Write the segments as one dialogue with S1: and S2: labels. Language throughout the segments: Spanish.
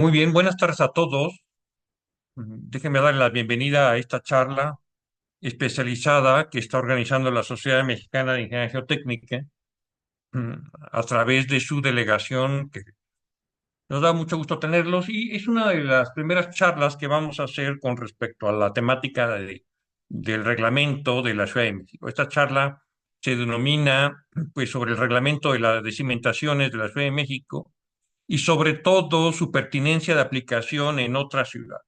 S1: Muy bien, buenas tardes a todos. Déjenme darle la bienvenida a esta charla especializada que está organizando la Sociedad Mexicana de Ingeniería Geotécnica mm, a través de su delegación, que nos da mucho gusto tenerlos y es una de las primeras charlas que vamos a hacer con respecto a la temática del reglamento de la Ciudad de México. Esta charla se denomina pues sobre el reglamento de las cimentaciones de la Ciudad de México y sobre todo su pertinencia de aplicación en otras ciudades.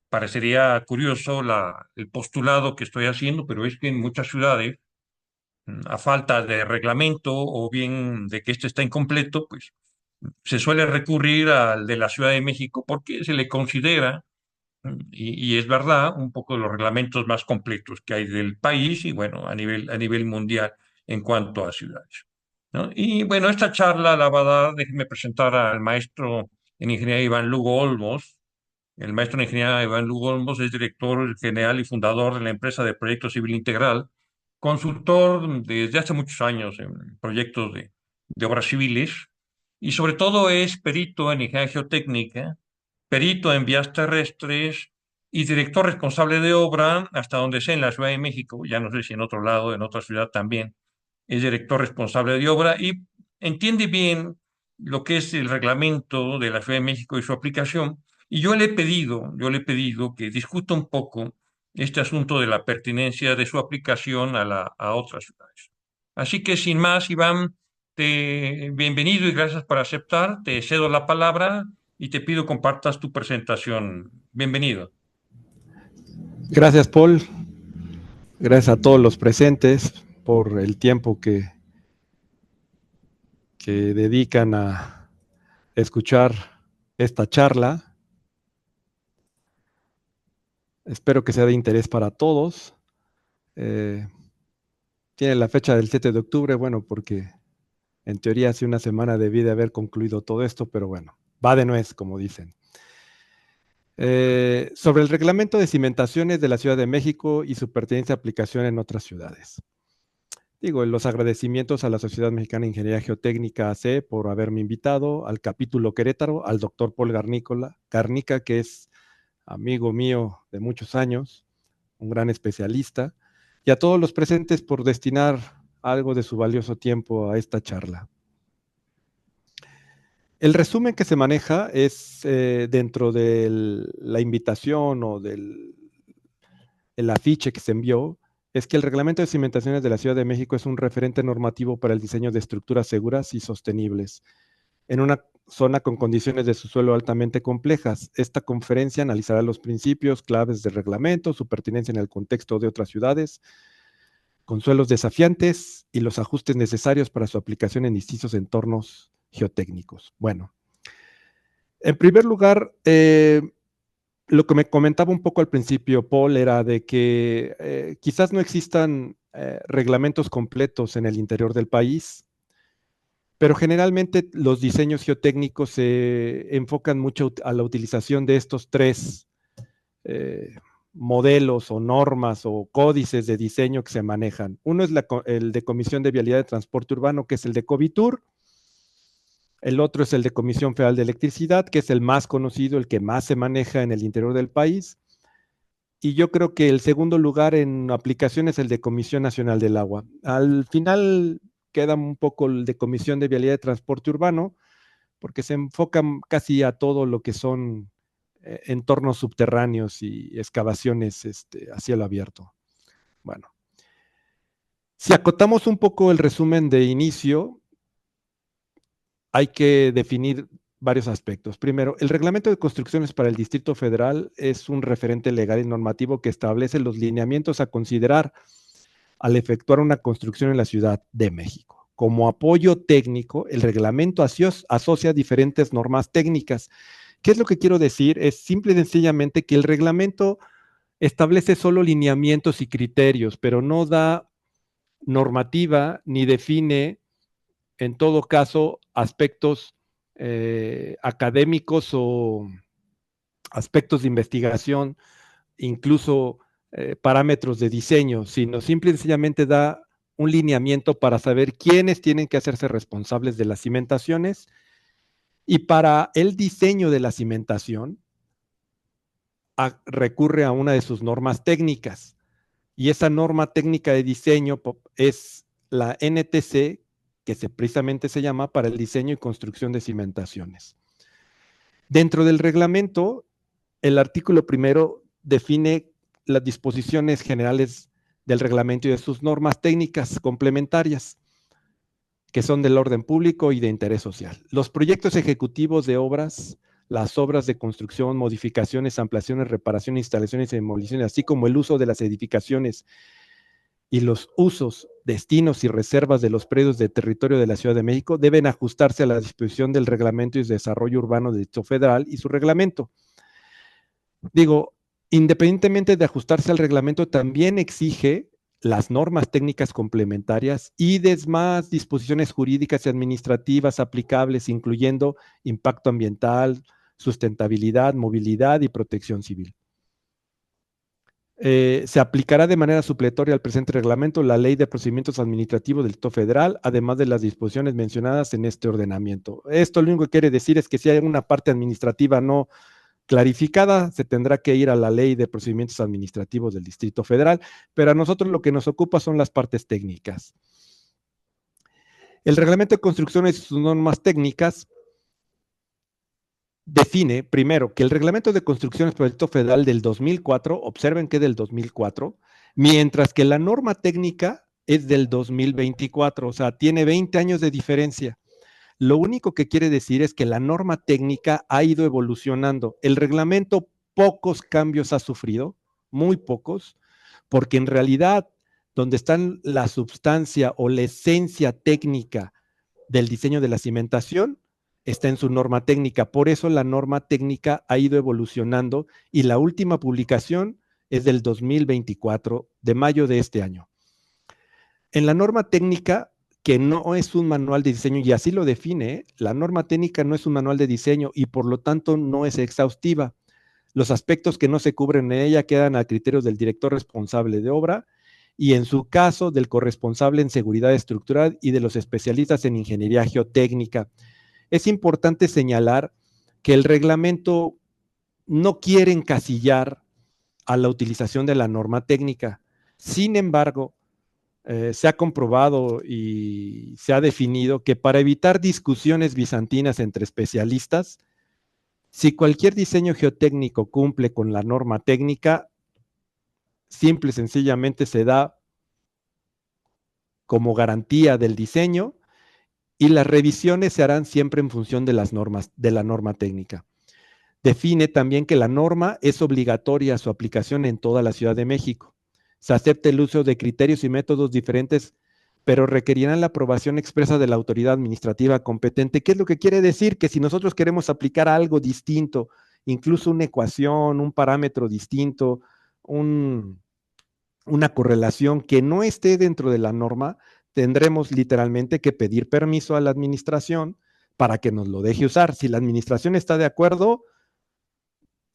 S1: Parecería curioso el postulado que estoy haciendo, pero es que en muchas ciudades, a falta de reglamento o bien de que este está incompleto, pues se suele recurrir al de la Ciudad de México porque se le considera, y es verdad, un poco de los reglamentos más completos que hay del país y bueno, a nivel mundial en cuanto a ciudades, ¿no? Y bueno, esta charla la va a dar, déjenme presentar al maestro en ingeniería Iván Lugo Olmos. El maestro en ingeniería Iván Lugo Olmos es director general y fundador de la empresa de Proyecto Civil Integral, consultor desde hace muchos años en proyectos de obras civiles y sobre todo es perito en ingeniería geotécnica, perito en vías terrestres y director responsable de obra, hasta donde sé, en la Ciudad de México, ya no sé si en otro lado, en otra ciudad también, es director responsable de obra y entiende bien lo que es el reglamento de la Ciudad de México y su aplicación. Y yo le he pedido que discuta un poco este asunto de la pertinencia de su aplicación a otras ciudades. Así que sin más, Iván, bienvenido y gracias por aceptar. Te cedo la palabra y te pido compartas tu presentación. Bienvenido.
S2: Gracias, Paul. Gracias a todos los presentes por el tiempo que dedican a escuchar esta charla. Espero que sea de interés para todos. Eh, Tiene la fecha del 7 de octubre, bueno, porque en teoría hace una semana debí de haber concluido todo esto, pero bueno, va de nuez, como dicen. Sobre el reglamento de cimentaciones de la Ciudad de México y su pertinencia a aplicación en otras ciudades. Digo, los agradecimientos a la Sociedad Mexicana de Ingeniería Geotécnica AC por haberme invitado, al capítulo Querétaro, al doctor Paul Garnica, que es amigo mío de muchos años, un gran especialista, y a todos los presentes por destinar algo de su valioso tiempo a esta charla. El resumen que se maneja es dentro de la invitación o del el afiche que se envió, es que el Reglamento de Cimentaciones de la Ciudad de México es un referente normativo para el diseño de estructuras seguras y sostenibles en una zona con condiciones de subsuelo altamente complejas. Esta conferencia analizará los principios claves del reglamento, su pertinencia en el contexto de otras ciudades, con suelos desafiantes y los ajustes necesarios para su aplicación en distintos entornos geotécnicos. Bueno, en primer lugar, lo que me comentaba un poco al principio, Paul, era de que quizás no existan reglamentos completos en el interior del país, pero generalmente los diseños geotécnicos se enfocan mucho a la utilización de estos tres eh, modelos o normas o códices de diseño que se manejan. Uno es el de Comisión de Vialidad de Transporte Urbano, que es el de COVITUR. El otro es el de Comisión Federal de Electricidad, que es el más conocido, el que más se maneja en el interior del país. Y yo creo que el segundo lugar en aplicación es el de Comisión Nacional del Agua. Al final queda un poco el de Comisión de Vialidad de Transporte Urbano, porque se enfocan casi a todo lo que son entornos subterráneos y excavaciones a cielo abierto. Bueno, si acotamos un poco el resumen de inicio, hay que definir varios aspectos. Primero, el Reglamento de Construcciones para el Distrito Federal es un referente legal y normativo que establece los lineamientos a considerar al efectuar una construcción en la Ciudad de México. Como apoyo técnico, el reglamento asocia diferentes normas técnicas. ¿Qué es lo que quiero decir? Es simple y sencillamente que el reglamento establece solo lineamientos y criterios, pero no da normativa ni define, en todo caso, aspectos académicos o aspectos de investigación, incluso parámetros de diseño, sino simple y sencillamente da un lineamiento para saber quiénes tienen que hacerse responsables de las cimentaciones Y para el diseño de la cimentación, recurre a una de sus normas técnicas. Y esa norma técnica de diseño es la NTC, que precisamente se llama para el diseño y construcción de cimentaciones. Dentro del reglamento, el artículo primero define las disposiciones generales del reglamento y de sus normas técnicas complementarias, que son del orden público y de interés social. Los proyectos ejecutivos de obras, las obras de construcción, modificaciones, ampliaciones, reparaciones, instalaciones y demoliciones, así como el uso de las edificaciones y los usos, destinos y reservas de los predios de territorio de la Ciudad de México deben ajustarse a la disposición del Reglamento y Desarrollo Urbano del Distrito Federal y su reglamento. Digo, independientemente de ajustarse al reglamento, también exige las normas técnicas complementarias y demás disposiciones jurídicas y administrativas aplicables, incluyendo impacto ambiental, sustentabilidad, movilidad y protección civil. Se aplicará de manera supletoria al presente reglamento la Ley de Procedimientos Administrativos del Distrito Federal, además de las disposiciones mencionadas en este ordenamiento. Esto lo único que quiere decir es que si hay una parte administrativa no clarificada, se tendrá que ir a la Ley de Procedimientos Administrativos del Distrito Federal, pero a nosotros lo que nos ocupa son las partes técnicas. El reglamento de construcciones y sus normas técnicas define, primero, que el reglamento de construcciones por el Distrito Federal del 2004, observen que es del 2004, mientras que la norma técnica es del 2024, o sea, tiene 20 años de diferencia. Lo único que quiere decir es que la norma técnica ha ido evolucionando. El reglamento pocos cambios ha sufrido, muy pocos, porque en realidad donde está la sustancia o la esencia técnica del diseño de la cimentación está en su norma técnica. Por eso la norma técnica ha ido evolucionando y la última publicación es del 2024, de mayo de este año. En la norma técnica, que no es un manual de diseño, y así lo define, la norma técnica no es un manual de diseño y por lo tanto no es exhaustiva. Los aspectos que no se cubren en ella quedan a criterios del director responsable de obra y en su caso del corresponsable en seguridad estructural y de los especialistas en ingeniería geotécnica. Es importante señalar que el reglamento no quiere encasillar a la utilización de la norma técnica. Sin embargo, se ha comprobado y se ha definido que para evitar discusiones bizantinas entre especialistas, si cualquier diseño geotécnico cumple con la norma técnica, simple y sencillamente se da como garantía del diseño y las revisiones se harán siempre en función de las normas, de la norma técnica. Define también que la norma es obligatoria su aplicación en toda la Ciudad de México. Se acepta el uso de criterios y métodos diferentes, pero requerirán la aprobación expresa de la autoridad administrativa competente. ¿Qué es lo que quiere decir? Que si nosotros queremos aplicar algo distinto, incluso una ecuación, un parámetro distinto, una correlación que no esté dentro de la norma, tendremos literalmente que pedir permiso a la administración para que nos lo deje usar. Si la administración está de acuerdo,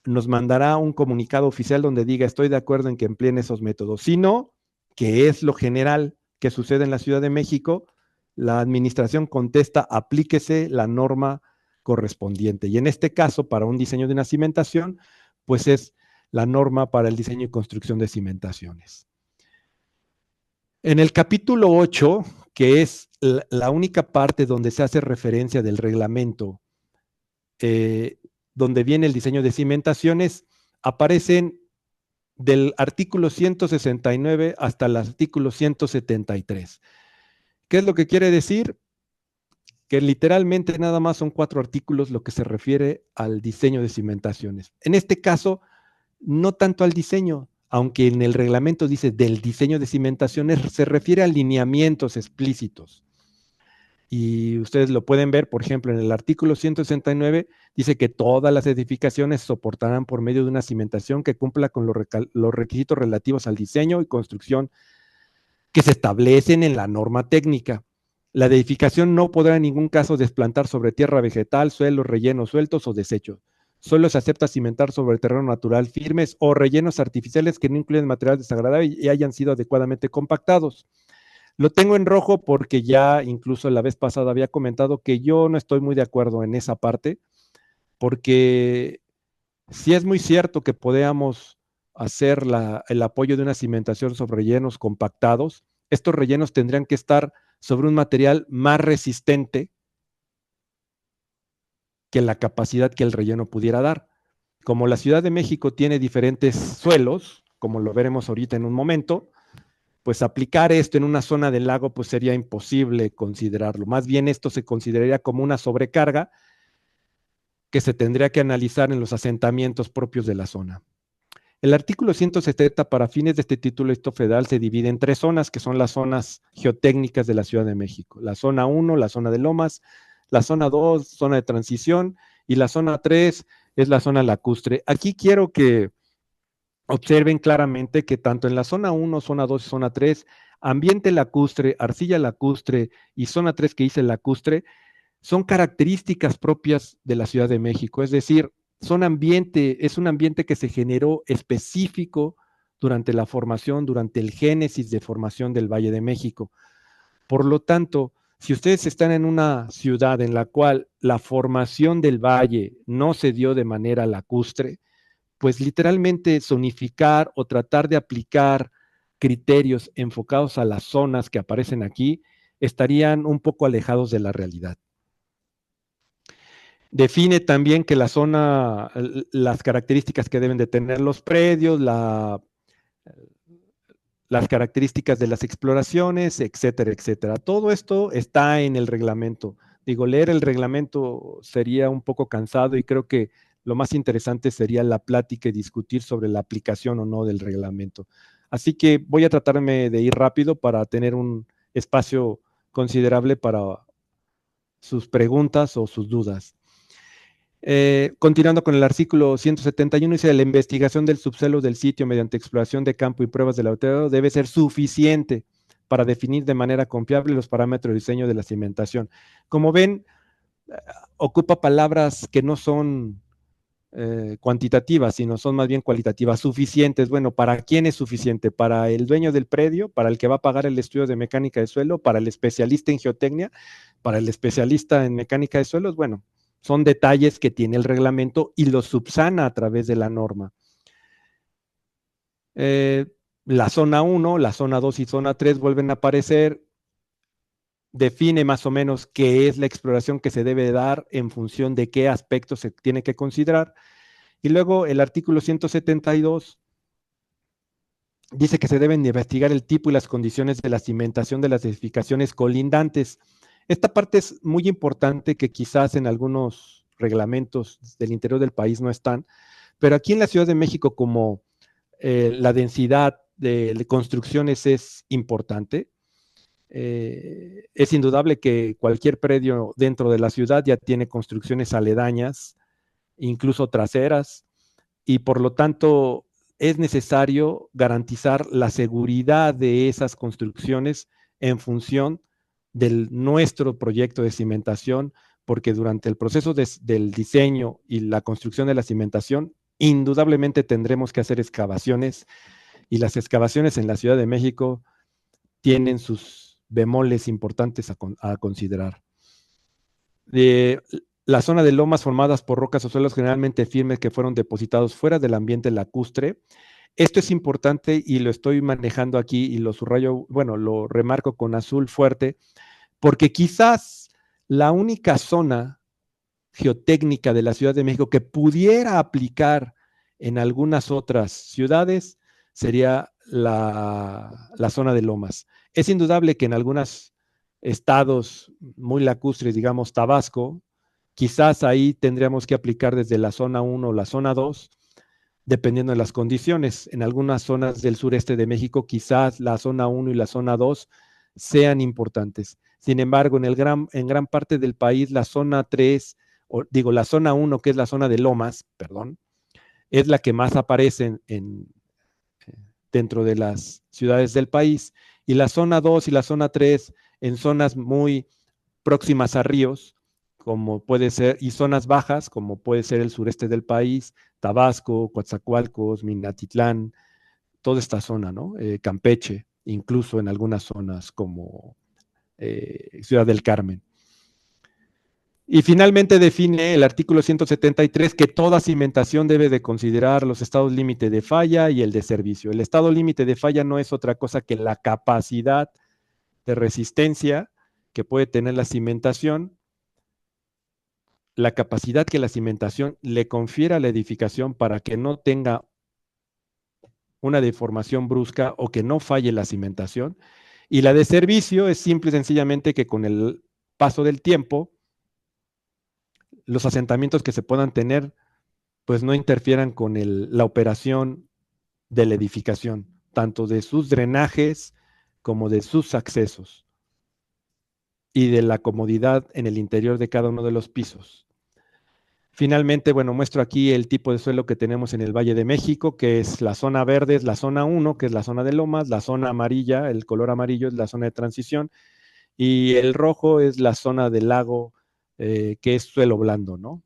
S2: nos mandará un comunicado oficial donde diga estoy de acuerdo en que empleen esos métodos. Si no, que es lo general que sucede en la Ciudad de México, la administración contesta aplíquese la norma correspondiente. Y en este caso, para un diseño de una cimentación, pues es la norma para el diseño y construcción de cimentaciones. En el capítulo 8, que es la única parte donde se hace referencia del reglamento, donde viene el diseño de cimentaciones, aparecen del artículo 169 hasta el artículo 173. ¿Qué es lo que quiere decir? Que literalmente nada más son 4 artículos lo que se refiere al diseño de cimentaciones. En este caso, no tanto al diseño, aunque en el reglamento dice del diseño de cimentaciones, se refiere a lineamientos explícitos. Y ustedes lo pueden ver, por ejemplo, en el artículo 169 dice que todas las edificaciones soportarán por medio de una cimentación que cumpla con los requisitos relativos al diseño y construcción que se establecen en la norma técnica. La edificación no podrá en ningún caso desplantar sobre tierra vegetal, suelos, rellenos sueltos o desechos. Solo se acepta cimentar sobre terreno natural firmes o rellenos artificiales que no incluyen materiales desagradables y hayan sido adecuadamente compactados. Lo tengo en rojo porque ya incluso la vez pasada había comentado que yo no estoy muy de acuerdo en esa parte, porque sí es muy cierto que podamos hacer el apoyo de una cimentación sobre rellenos compactados. Estos rellenos tendrían que estar sobre un material más resistente que la capacidad que el relleno pudiera dar. Como la Ciudad de México tiene diferentes suelos, como lo veremos ahorita en un momento, pues aplicar esto en una zona del lago pues sería imposible considerarlo. Más bien esto se consideraría como una sobrecarga que se tendría que analizar en los asentamientos propios de la zona. El artículo 170 para fines de este título federal se divide en tres zonas, que son las zonas geotécnicas de la Ciudad de México. La zona 1, la zona de Lomas, la zona 2, zona de transición, y la zona 3 es la zona lacustre. Aquí quiero que observen claramente que tanto en la zona 1, zona 2 y zona 3, ambiente lacustre, arcilla lacustre y zona 3 que dice lacustre, son características propias de la Ciudad de México, es decir, es un ambiente que se generó específico durante la formación, durante el génesis de formación del Valle de México. Por lo tanto, si ustedes están en una ciudad en la cual la formación del valle no se dio de manera lacustre, pues literalmente zonificar o tratar de aplicar criterios enfocados a las zonas que aparecen aquí estarían un poco alejados de la realidad. Define también que la zona, las características que deben de tener los predios, las características de las exploraciones, etcétera, etcétera. Todo esto está en el reglamento. Digo, leer el reglamento sería un poco cansado y creo que lo más interesante sería la plática y discutir sobre la aplicación o no del reglamento. Así que voy a tratarme de ir rápido para tener un espacio considerable para sus preguntas o sus dudas. Continuando con el artículo 171, dice la investigación del subsuelo del sitio mediante exploración de campo y pruebas de laboratorio debe ser suficiente para definir de manera confiable los parámetros de diseño de la cimentación. Como ven, ocupa palabras que no son cuantitativas, sino son más bien cualitativas, suficientes. Bueno, ¿para quién es suficiente? ¿Para el dueño del predio? ¿Para el que va a pagar el estudio de mecánica de suelo? ¿Para el especialista en geotecnia? ¿Para el especialista en mecánica de suelos? Bueno, son detalles que tiene el reglamento y los subsana a través de la norma. La zona 1, la zona 2 y zona 3 vuelven a aparecer. Define más o menos qué es la exploración que se debe dar en función de qué aspectos se tiene que considerar. Y luego el artículo 172 dice que se deben investigar el tipo y las condiciones de la cimentación de las edificaciones colindantes. Esta parte es muy importante que quizás en algunos reglamentos del interior del país no están, pero aquí en la Ciudad de México, como la densidad de construcciones es importante, es indudable que cualquier predio dentro de la ciudad ya tiene construcciones aledañas, incluso traseras, y por lo tanto es necesario garantizar la seguridad de esas construcciones en función de nuestro proyecto de cimentación, porque durante el proceso del diseño y la construcción de la cimentación, indudablemente tendremos que hacer excavaciones y las excavaciones en la Ciudad de México tienen sus bemoles importantes a considerar. La zona de lomas formadas por rocas o suelos generalmente firmes que fueron depositados fuera del ambiente lacustre. Esto es importante y lo estoy manejando aquí y lo subrayo, bueno, lo remarco con azul fuerte, porque quizás la única zona geotécnica de la Ciudad de México que pudiera aplicar en algunas otras ciudades sería la zona de lomas. Es indudable que en algunos estados muy lacustres, digamos Tabasco, quizás ahí tendríamos que aplicar desde la zona 1 o la zona 2, dependiendo de las condiciones. En algunas zonas del sureste de México, quizás la zona 1 y la zona 2 sean importantes. Sin embargo, en gran parte del país, la zona 3, o digo, la zona 1, que es la zona de lomas, perdón, es la que más aparece dentro de las ciudades del país. Y la zona 2 y la zona 3 en zonas muy próximas a ríos, como puede ser, y zonas bajas, como puede ser el sureste del país, Tabasco, Coatzacoalcos, Minatitlán, toda esta zona, ¿no? Campeche. incluso en algunas zonas como Ciudad del Carmen. Y finalmente define el artículo 173 que toda cimentación debe de considerar los estados límite de falla y el de servicio. El estado límite de falla no es otra cosa que la capacidad de resistencia que puede tener la cimentación, la capacidad que la cimentación le confiere a la edificación para que no tenga una deformación brusca o que no falle la cimentación. Y la de servicio es simple y sencillamente que con el paso del tiempo, los asentamientos que se puedan tener, pues no interfieran con la operación de la edificación, tanto de sus drenajes como de sus accesos y de la comodidad en el interior de cada uno de los pisos. Finalmente, bueno, muestro aquí el tipo de suelo que tenemos en el Valle de México, que es la zona verde, es la zona 1, que es la zona de lomas, la zona amarilla, el color amarillo es la zona de transición, y el rojo es la zona del lago, que es suelo blando, ¿no?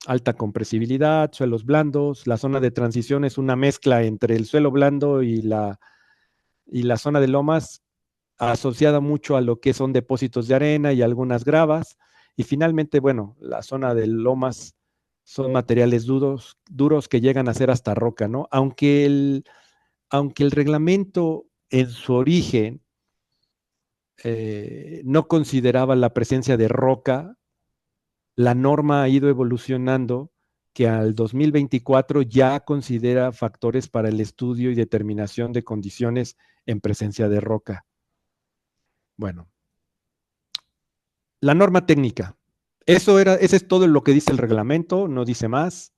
S2: Alta compresibilidad, suelos blandos. La zona de transición es una mezcla entre el suelo blando y la zona de lomas, asociada mucho a lo que son depósitos de arena y algunas gravas. Y finalmente, bueno, la zona de lomas son materiales duros que llegan a ser hasta roca, ¿no? Aunque el reglamento en su origen no consideraba la presencia de roca, la norma ha ido evolucionando que al 2024 ya considera factores para el estudio y determinación de condiciones en presencia de roca. Bueno, la norma técnica. Ese es todo lo que dice el reglamento, no dice más.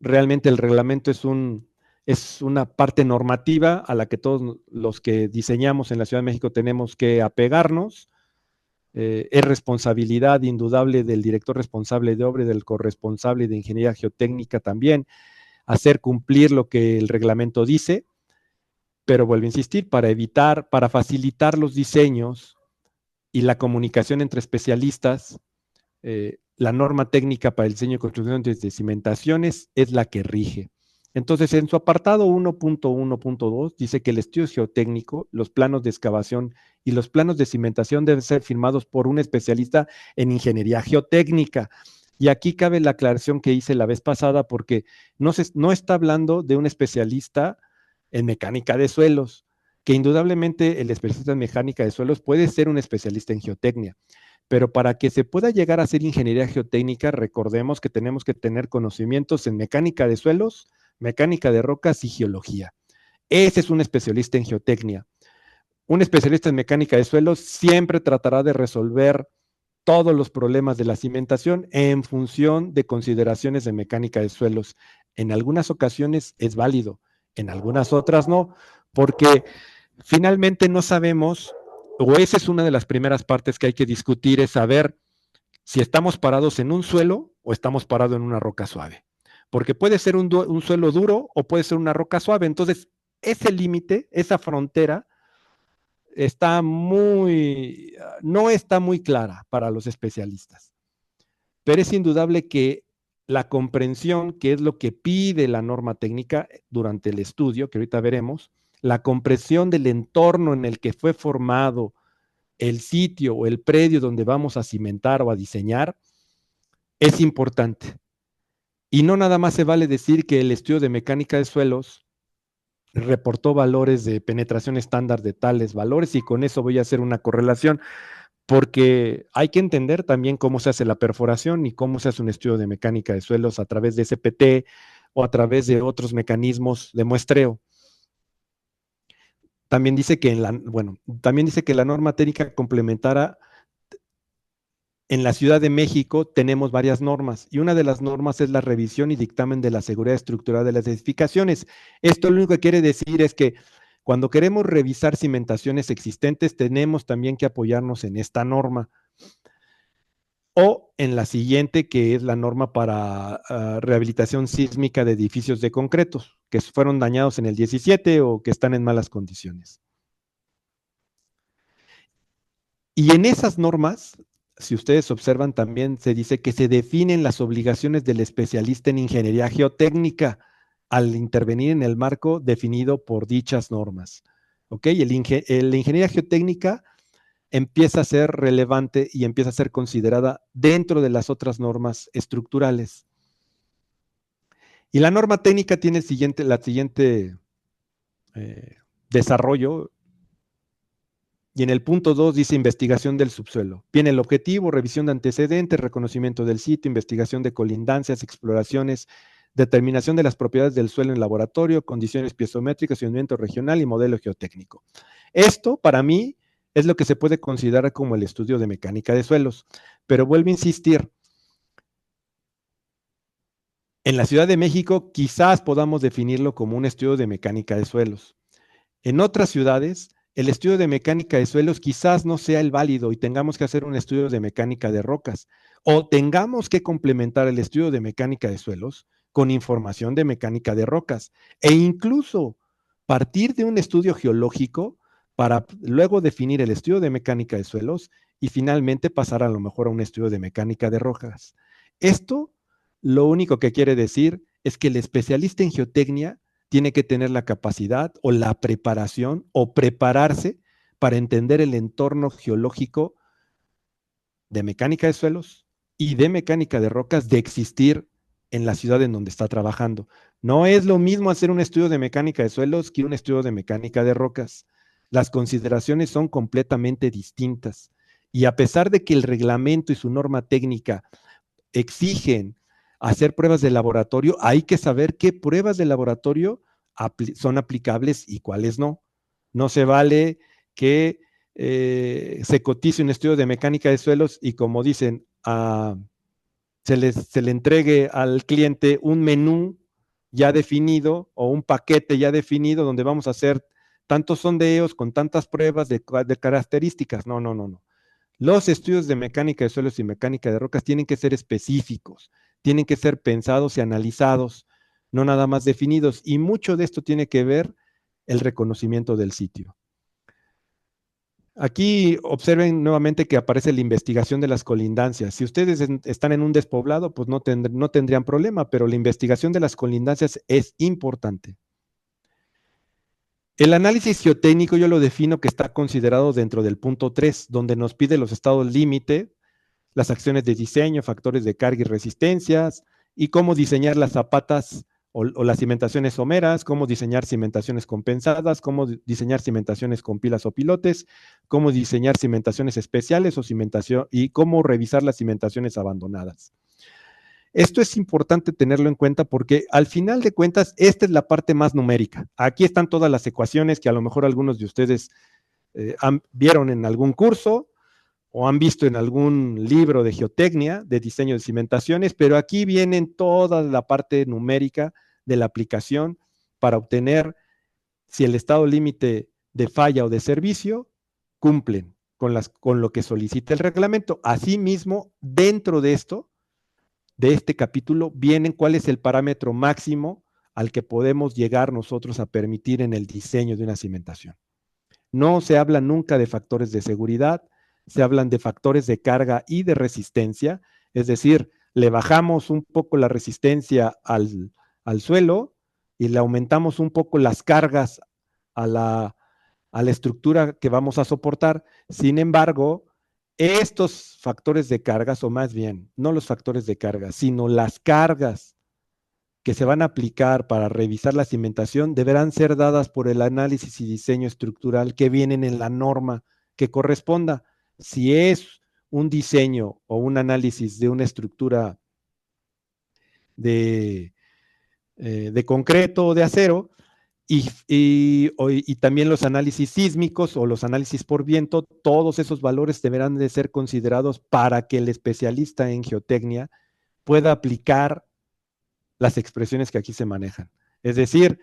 S2: Realmente el reglamento es una parte normativa a la que todos los que diseñamos en la Ciudad de México tenemos que apegarnos. Es responsabilidad indudable del director responsable de obra y del corresponsable de ingeniería geotécnica también hacer cumplir lo que el reglamento dice, pero vuelvo a insistir, para facilitar los diseños y la comunicación entre especialistas, la norma técnica para el diseño y construcción de cimentaciones es la que rige. Entonces, en su apartado 1.1.2 dice que el estudio geotécnico, los planos de excavación y los planos de cimentación deben ser firmados por un especialista en ingeniería geotécnica. Y aquí cabe la aclaración que hice la vez pasada, porque no está hablando de un especialista en mecánica de suelos, que indudablemente el especialista en mecánica de suelos puede ser un especialista en geotecnia, pero para que se pueda llegar a hacer ingeniería geotécnica, recordemos que tenemos que tener conocimientos en mecánica de suelos, mecánica de rocas y geología. Ese es un especialista en geotecnia. Un especialista en mecánica de suelos siempre tratará de resolver todos los problemas de la cimentación en función de consideraciones de mecánica de suelos. En algunas ocasiones es válido, en algunas otras no, porque finalmente no sabemos, o esa es una de las primeras partes que hay que discutir, es saber si estamos parados en un suelo o estamos parados en una roca suave. Porque puede ser un suelo duro o puede ser una roca suave. Entonces, ese límite, esa frontera, no está muy clara para los especialistas. Pero es indudable que la comprensión, que es lo que pide la norma técnica durante el estudio, que ahorita veremos, la comprensión del entorno en el que fue formado el sitio o el predio donde vamos a cimentar o a diseñar, es importante. Y no nada más se vale decir que el estudio de mecánica de suelos reportó valores de penetración estándar de tales valores y con eso voy a hacer una correlación, porque hay que entender también cómo se hace la perforación y cómo se hace un estudio de mecánica de suelos a través de SPT o a través de otros mecanismos de muestreo. También dice que también dice que la norma técnica complementara. En la Ciudad de México tenemos varias normas y una de las normas es la revisión y dictamen de la seguridad estructural de las edificaciones. Esto lo único que quiere decir es que cuando queremos revisar cimentaciones existentes tenemos también que apoyarnos en esta norma o en la siguiente, que es la norma para rehabilitación sísmica de edificios de concretos que fueron dañados en el 17 o que están en malas condiciones. Y en esas normas, si ustedes observan, también se dice que se definen las obligaciones del especialista en ingeniería geotécnica al intervenir en el marco definido por dichas normas. ¿ok? La ingeniería geotécnica empieza a ser relevante y empieza a ser considerada dentro de las otras normas estructurales. Y la norma técnica tiene la siguiente desarrollo, y en el punto 2 dice investigación del subsuelo. Viene el objetivo, revisión de antecedentes, reconocimiento del sitio, investigación de colindancias, exploraciones, determinación de las propiedades del suelo en laboratorio, condiciones piezométricas, movimiento regional y modelo geotécnico. Esto, para mí, es lo que se puede considerar como el estudio de mecánica de suelos. Pero vuelvo a insistir, en la Ciudad de México quizás podamos definirlo como un estudio de mecánica de suelos. En otras ciudades, el estudio de mecánica de suelos quizás no sea el válido y tengamos que hacer un estudio de mecánica de rocas o tengamos que complementar el estudio de mecánica de suelos con información de mecánica de rocas e incluso partir de un estudio geológico para luego definir el estudio de mecánica de suelos y finalmente pasar a lo mejor a un estudio de mecánica de rocas. Esto lo único que quiere decir es que el especialista en geotecnia tiene que tener la capacidad o la preparación o prepararse para entender el entorno geológico de mecánica de suelos y de mecánica de rocas de existir en la ciudad en donde está trabajando. No es lo mismo hacer un estudio de mecánica de suelos que un estudio de mecánica de rocas. Las consideraciones son completamente distintas. Y a pesar de que el reglamento y su norma técnica exigen hacer pruebas de laboratorio, hay que saber qué pruebas de laboratorio son aplicables y cuáles no. No se vale que se cotice un estudio de mecánica de suelos y como dicen, se le entregue al cliente un menú ya definido o un paquete ya definido donde vamos a hacer tantos sondeos con tantas pruebas de características. No, no, no, no. Los estudios de mecánica de suelos y mecánica de rocas tienen que ser específicos, tienen que ser pensados y analizados, no nada más definidos. Y mucho de esto tiene que ver el reconocimiento del sitio. Aquí observen nuevamente que aparece la investigación de las colindancias. Si ustedes están en un despoblado, pues no tendrían problema, pero la investigación de las colindancias es importante. El análisis geotécnico yo lo defino que está considerado dentro del punto 3, donde nos pide los estados límite, las acciones de diseño, factores de carga y resistencias, y cómo diseñar las zapatas o las cimentaciones someras, cómo diseñar cimentaciones compensadas, cómo diseñar cimentaciones con pilas o pilotes, cómo diseñar cimentaciones especiales o cimentación y cómo revisar las cimentaciones abandonadas. Esto es importante tenerlo en cuenta porque al final de cuentas, esta es la parte más numérica. Aquí están todas las ecuaciones que a lo mejor algunos de ustedes vieron en algún curso o han visto en algún libro de geotecnia, de diseño de cimentaciones, pero aquí vienen toda la parte numérica de la aplicación para obtener si el estado límite de falla o de servicio cumplen con lo que solicita el reglamento. Asimismo, dentro de esto, de este capítulo, vienen cuál es el parámetro máximo al que podemos llegar nosotros a permitir en el diseño de una cimentación. No se habla nunca de factores de seguridad, se hablan de factores de carga y de resistencia, es decir, le bajamos un poco la resistencia al suelo y le aumentamos un poco las cargas a la estructura que vamos a soportar. Sin embargo, estos factores de cargas, o más bien, no los factores de carga, sino las cargas que se van a aplicar para revisar la cimentación deberán ser dadas por el análisis y diseño estructural que vienen en la norma que corresponda. Si es un diseño o un análisis de una estructura de concreto o de acero, y también los análisis sísmicos o los análisis por viento, todos esos valores deberán de ser considerados para que el especialista en geotecnia pueda aplicar las expresiones que aquí se manejan. Es decir,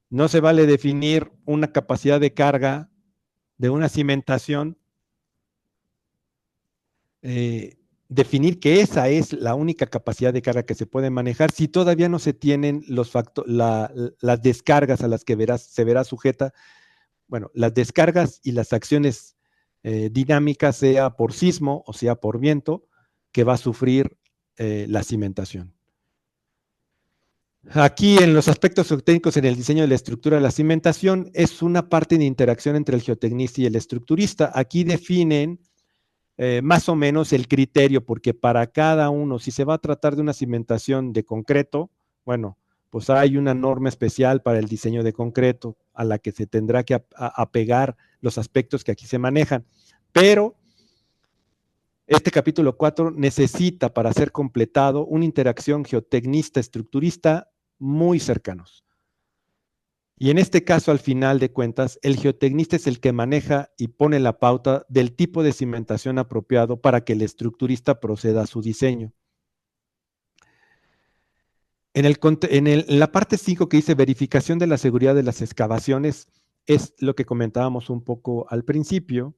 S2: no se vale definir una capacidad de carga de una cimentación, definir que esa es la única capacidad de carga que se puede manejar si todavía no se tienen las descargas a las que se verá sujeta, bueno, las descargas y las acciones dinámicas, sea por sismo o sea por viento, que va a sufrir la cimentación. Aquí en los aspectos geotécnicos en el diseño de la estructura de la cimentación es una parte de interacción entre el geotecnista y el estructurista. Aquí definen más o menos el criterio, porque para cada uno, si se va a tratar de una cimentación de concreto, bueno, pues hay una norma especial para el diseño de concreto a la que se tendrá que apegar los aspectos que aquí se manejan. Pero este capítulo 4 necesita, para ser completado, una interacción geotecnista-estructurista muy cercanos. Y en este caso, al final de cuentas, el geotecnista es el que maneja y pone la pauta del tipo de cimentación apropiado para que el estructurista proceda a su diseño. En la parte 5 que dice verificación de la seguridad de las excavaciones, es lo que comentábamos un poco al principio,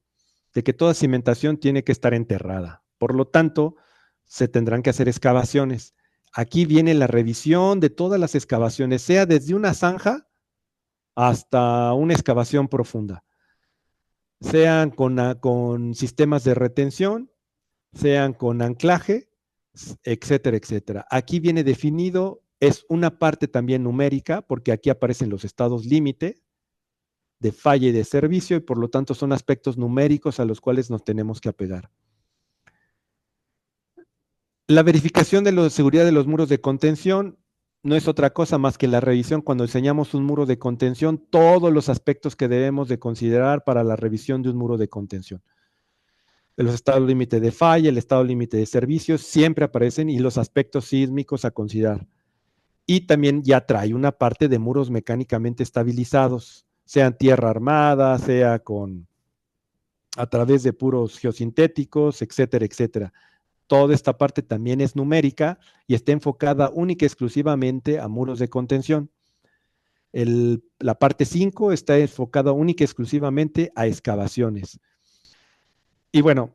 S2: de que toda cimentación tiene que estar enterrada. Por lo tanto, se tendrán que hacer excavaciones. Aquí viene la revisión de todas las excavaciones, sea desde una zanja hasta una excavación profunda, sean con sistemas de retención, sean con anclaje, etcétera, etcétera. Aquí viene definido, es una parte también numérica, porque aquí aparecen los estados límite de falla y de servicio, y por lo tanto son aspectos numéricos a los cuales nos tenemos que apegar. La verificación de la seguridad de los muros de contención no es otra cosa más que la revisión cuando diseñamos un muro de contención, todos los aspectos que debemos de considerar para la revisión de un muro de contención. Los estados límite de falla, el estado límite de servicios, siempre aparecen y los aspectos sísmicos a considerar. Y también ya trae una parte de muros mecánicamente estabilizados, sean tierra armada, sea a través de puros geosintéticos, etcétera, etcétera. Toda esta parte también es numérica y está enfocada única y exclusivamente a muros de contención. La parte 5 está enfocada única y exclusivamente a excavaciones. Y bueno,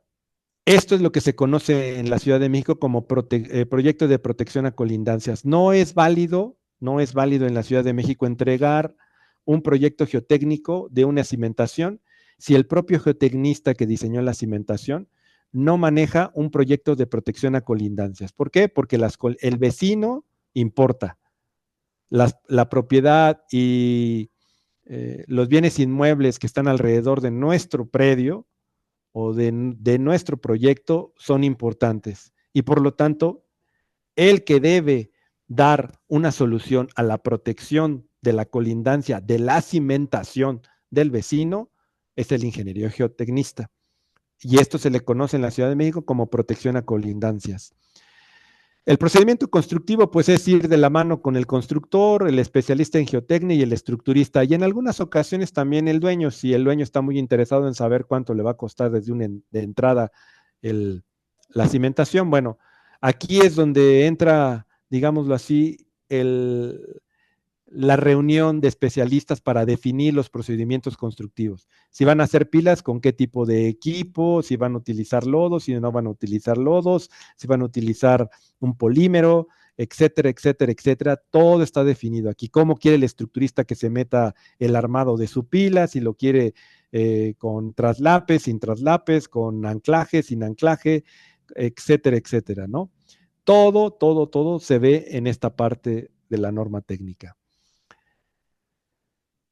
S2: esto es lo que se conoce en la Ciudad de México como proyecto de protección a colindancias. No es válido en la Ciudad de México entregar un proyecto geotécnico de una cimentación si el propio geotecnista que diseñó la cimentación no maneja un proyecto de protección a colindancias. ¿Por qué? Porque el vecino importa. La propiedad y los bienes inmuebles que están alrededor de nuestro predio o de nuestro proyecto son importantes. Y por lo tanto, el que debe dar una solución a la protección de la colindancia, de la cimentación del vecino, es el ingeniero geotecnista. Y esto se le conoce en la Ciudad de México como protección a colindancias. El procedimiento constructivo, pues, es ir de la mano con el constructor, el especialista en geotecnia y el estructurista. Y en algunas ocasiones también el dueño, si el dueño está muy interesado en saber cuánto le va a costar desde una de entrada la cimentación. Bueno, aquí es donde entra, digámoslo así, la reunión de especialistas para definir los procedimientos constructivos. Si van a hacer pilas, con qué tipo de equipo, si van a utilizar lodos, si no van a utilizar lodos, si van a utilizar un polímero, etcétera, etcétera, etcétera. Todo está definido aquí. ¿Cómo quiere el estructurista que se meta el armado de su pila? Si lo quiere con traslapes, sin traslapes, con anclaje, sin anclaje, etcétera, etcétera, ¿no? Todo se ve en esta parte de la norma técnica.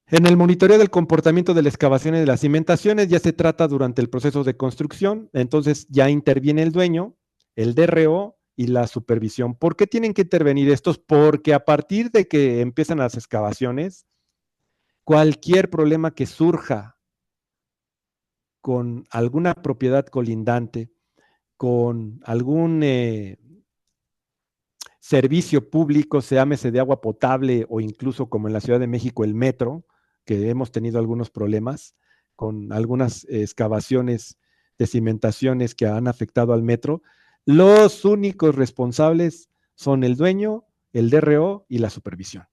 S2: En el monitoreo del comportamiento de la excavación y de las cimentaciones ya se trata durante el proceso de construcción, entonces ya interviene el dueño, el DRO y la supervisión. ¿Por qué tienen que intervenir estos? Porque a partir de que empiezan las excavaciones, cualquier problema que surja con alguna propiedad colindante, con algún servicio público, se llámese de agua potable o incluso como en la Ciudad de México el metro, que hemos tenido algunos problemas con algunas excavaciones de cimentaciones que han afectado al metro, los únicos responsables son el dueño, el DRO y la supervisión.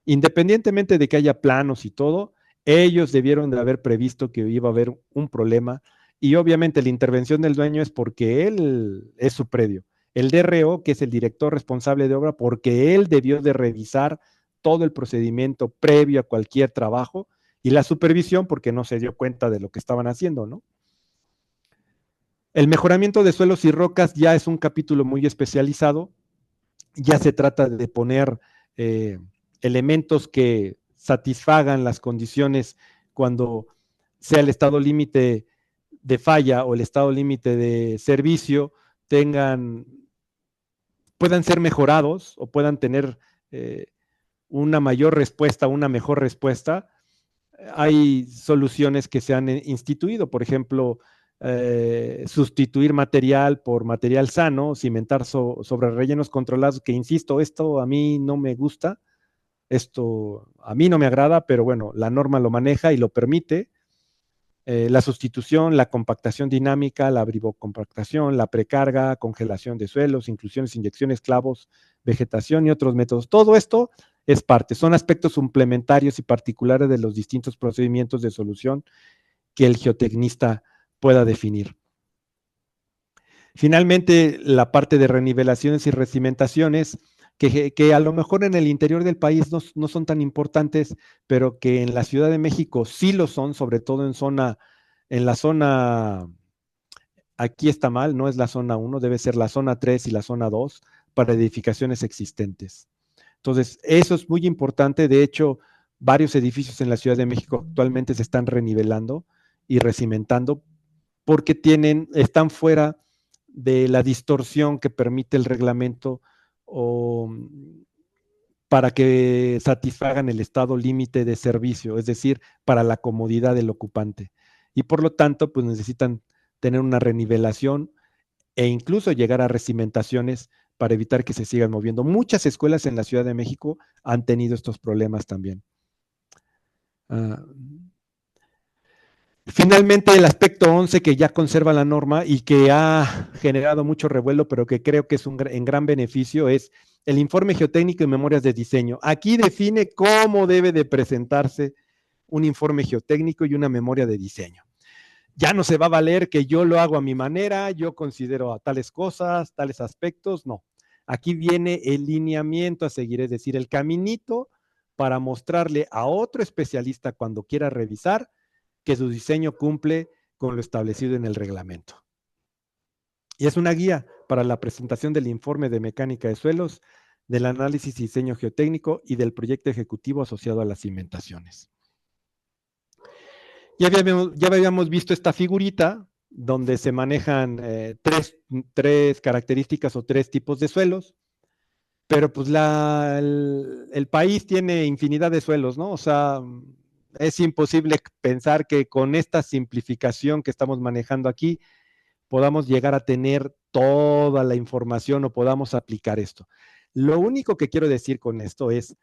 S2: Independientemente de que haya planos y todo, ellos debieron de haber previsto que iba a haber un problema y obviamente la intervención del dueño es porque él es su predio. El DRO, que es el director responsable de obra, porque él debió de revisar todo el procedimiento previo a cualquier trabajo y la supervisión porque no se dio cuenta de lo que estaban haciendo, ¿no? El mejoramiento de suelos y rocas ya es un capítulo muy especializado, ya se trata de poner eh, elementos que satisfagan las condiciones cuando sea el estado límite de falla o el estado límite de servicio puedan ser mejorados o puedan tener eh, una mayor respuesta, una mejor respuesta. Hay soluciones que se han instituido, por ejemplo, sustituir material por material sano, cimentar sobre rellenos controlados, que insisto, esto a mí no me gusta, esto a mí no me agrada, pero bueno, la norma lo maneja y lo permite. La sustitución, la compactación dinámica, la brivocompactación, la precarga, congelación de suelos, inclusiones, inyecciones, clavos, vegetación y otros métodos. Todo esto es parte, son aspectos suplementarios y particulares de los distintos procedimientos de solución que el geotecnista pueda definir. Finalmente, la parte de renivelaciones y recimentaciones, que a lo mejor en el interior del país no son tan importantes, pero que en la Ciudad de México sí lo son, sobre todo en la zona, aquí está mal, no es la zona 1, debe ser la zona 3 y la zona 2 para edificaciones existentes. Entonces, eso es muy importante. De hecho, varios edificios en la Ciudad de México actualmente se están renivelando y recimentando porque están fuera de la distorsión que permite el reglamento o para que satisfagan el estado límite de servicio, es decir, para la comodidad del ocupante. Y por lo tanto, pues necesitan tener una renivelación e incluso llegar a recimentaciones para evitar que se sigan moviendo. Muchas escuelas en la Ciudad de México han tenido estos problemas también. Finalmente, el aspecto 11 que ya conserva la norma y que ha generado mucho revuelo, pero que creo que es en gran beneficio, es el informe geotécnico y memorias de diseño. Aquí define cómo debe de presentarse un informe geotécnico y una memoria de diseño. Ya no se va a valer que yo lo hago a mi manera, yo considero a tales cosas, tales aspectos, no. Aquí viene el lineamiento a seguir, es decir, el caminito para mostrarle a otro especialista cuando quiera revisar que su diseño cumple con lo establecido en el reglamento. Y es una guía para la presentación del informe de mecánica de suelos, del análisis y diseño geotécnico y del proyecto ejecutivo asociado a las cimentaciones. Ya habíamos visto esta figurita donde se manejan tres características o tres tipos de suelos, pero pues el país tiene infinidad de suelos, ¿no? O sea, es imposible pensar que con esta simplificación que estamos manejando aquí podamos llegar a tener toda la información o podamos aplicar esto. Lo único que quiero decir con esto es,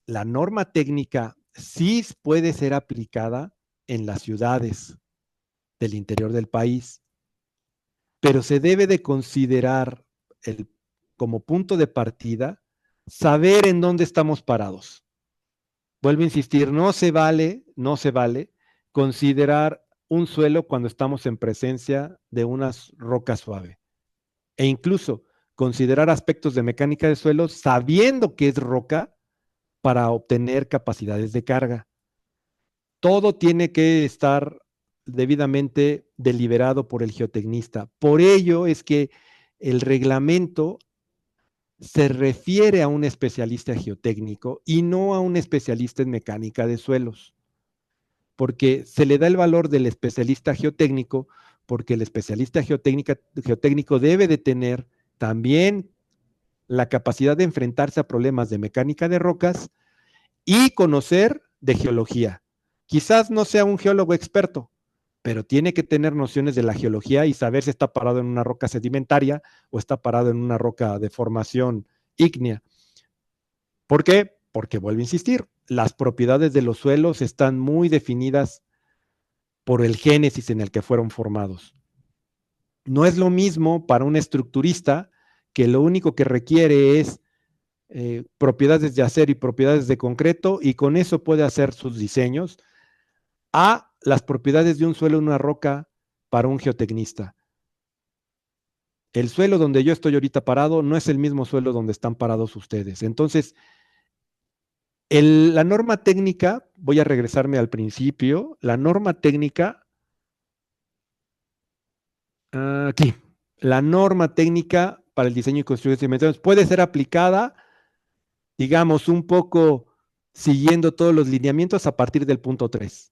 S2: la norma técnica sí puede ser aplicada en las ciudades del interior del país, pero se debe de considerar como punto de partida saber en dónde estamos parados. Vuelvo a insistir, no se vale considerar un suelo cuando estamos en presencia de una roca suave. E incluso considerar aspectos de mecánica de suelo sabiendo que es roca para obtener capacidades de carga. Todo tiene que estar debidamente deliberado por el geotecnista. Por ello es que el reglamento se refiere a un especialista geotécnico y no a un especialista en mecánica de suelos, porque se le da el valor del especialista geotécnico, porque el especialista geotécnico debe de tener también la capacidad de enfrentarse a problemas de mecánica de rocas y conocer de geología. Quizás no sea un geólogo experto, pero tiene que tener nociones de la geología y saber si está parado en una roca sedimentaria o está parado en una roca de formación ígnea. ¿Por qué? Porque vuelvo a insistir, las propiedades de los suelos están muy definidas por el génesis en el que fueron formados. No es lo mismo para un estructurista que lo único que requiere es propiedades de acero y propiedades de concreto y con eso puede hacer sus diseños, a las propiedades de un suelo en una roca para un geotecnista. El suelo donde yo estoy ahorita parado no es el mismo suelo donde están parados ustedes. Entonces, la norma técnica, voy a regresarme al principio, la norma técnica, aquí, la norma técnica para el diseño y construcción de cimentaciones puede ser aplicada digamos, un poco siguiendo todos los lineamientos a partir del punto 3.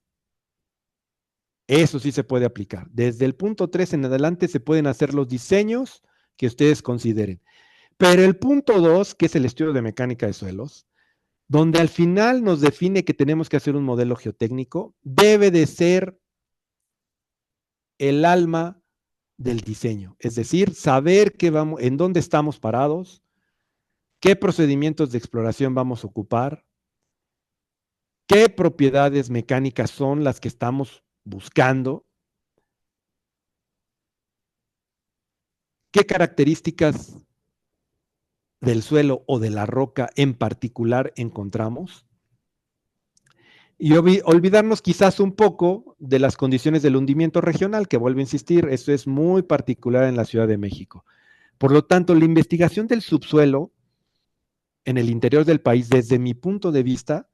S2: Eso sí se puede aplicar. Desde el punto 3 en adelante se pueden hacer los diseños que ustedes consideren. Pero el punto 2, que es el estudio de mecánica de suelos, donde al final nos define que tenemos que hacer un modelo geotécnico, debe de ser el alma del diseño. Es decir, saber qué vamos, en dónde estamos parados, qué procedimientos de exploración vamos a ocupar, qué propiedades mecánicas son las que estamos buscando, qué características del suelo o de la roca en particular encontramos, y olvidarnos quizás un poco de las condiciones del hundimiento regional, que vuelvo a insistir, eso es muy particular en la Ciudad de México. Por lo tanto, la investigación del subsuelo en el interior del país, desde mi punto de vista,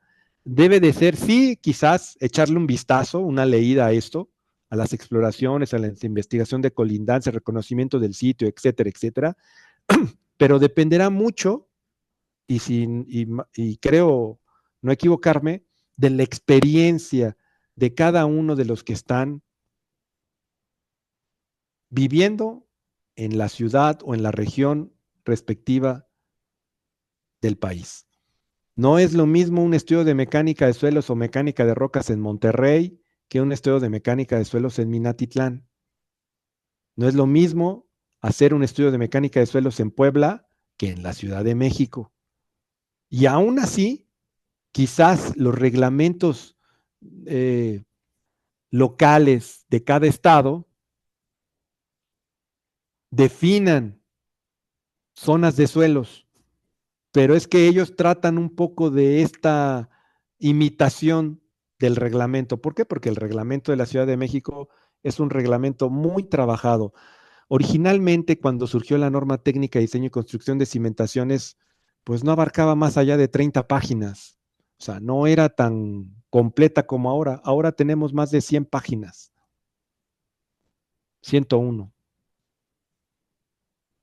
S2: debe de ser, sí, quizás echarle un vistazo, una leída a esto, a las exploraciones, a la investigación de colindancia, reconocimiento del sitio, etcétera, etcétera, pero dependerá mucho, y creo no equivocarme, de la experiencia de cada uno de los que están viviendo en la ciudad o en la región respectiva del país. No es lo mismo un estudio de mecánica de suelos o mecánica de rocas en Monterrey que un estudio de mecánica de suelos en Minatitlán. No es lo mismo hacer un estudio de mecánica de suelos en Puebla que en la Ciudad de México. Y aún así, quizás los reglamentos eh, locales de cada estado definan zonas de suelos, pero es que ellos tratan un poco de esta imitación del reglamento. ¿Por qué? Porque el reglamento de la Ciudad de México es un reglamento muy trabajado. Originalmente, cuando surgió la norma técnica de diseño y construcción de cimentaciones, pues no abarcaba más allá de 30 páginas. O sea, no era tan completa como ahora. Ahora tenemos más de 100 páginas, 101,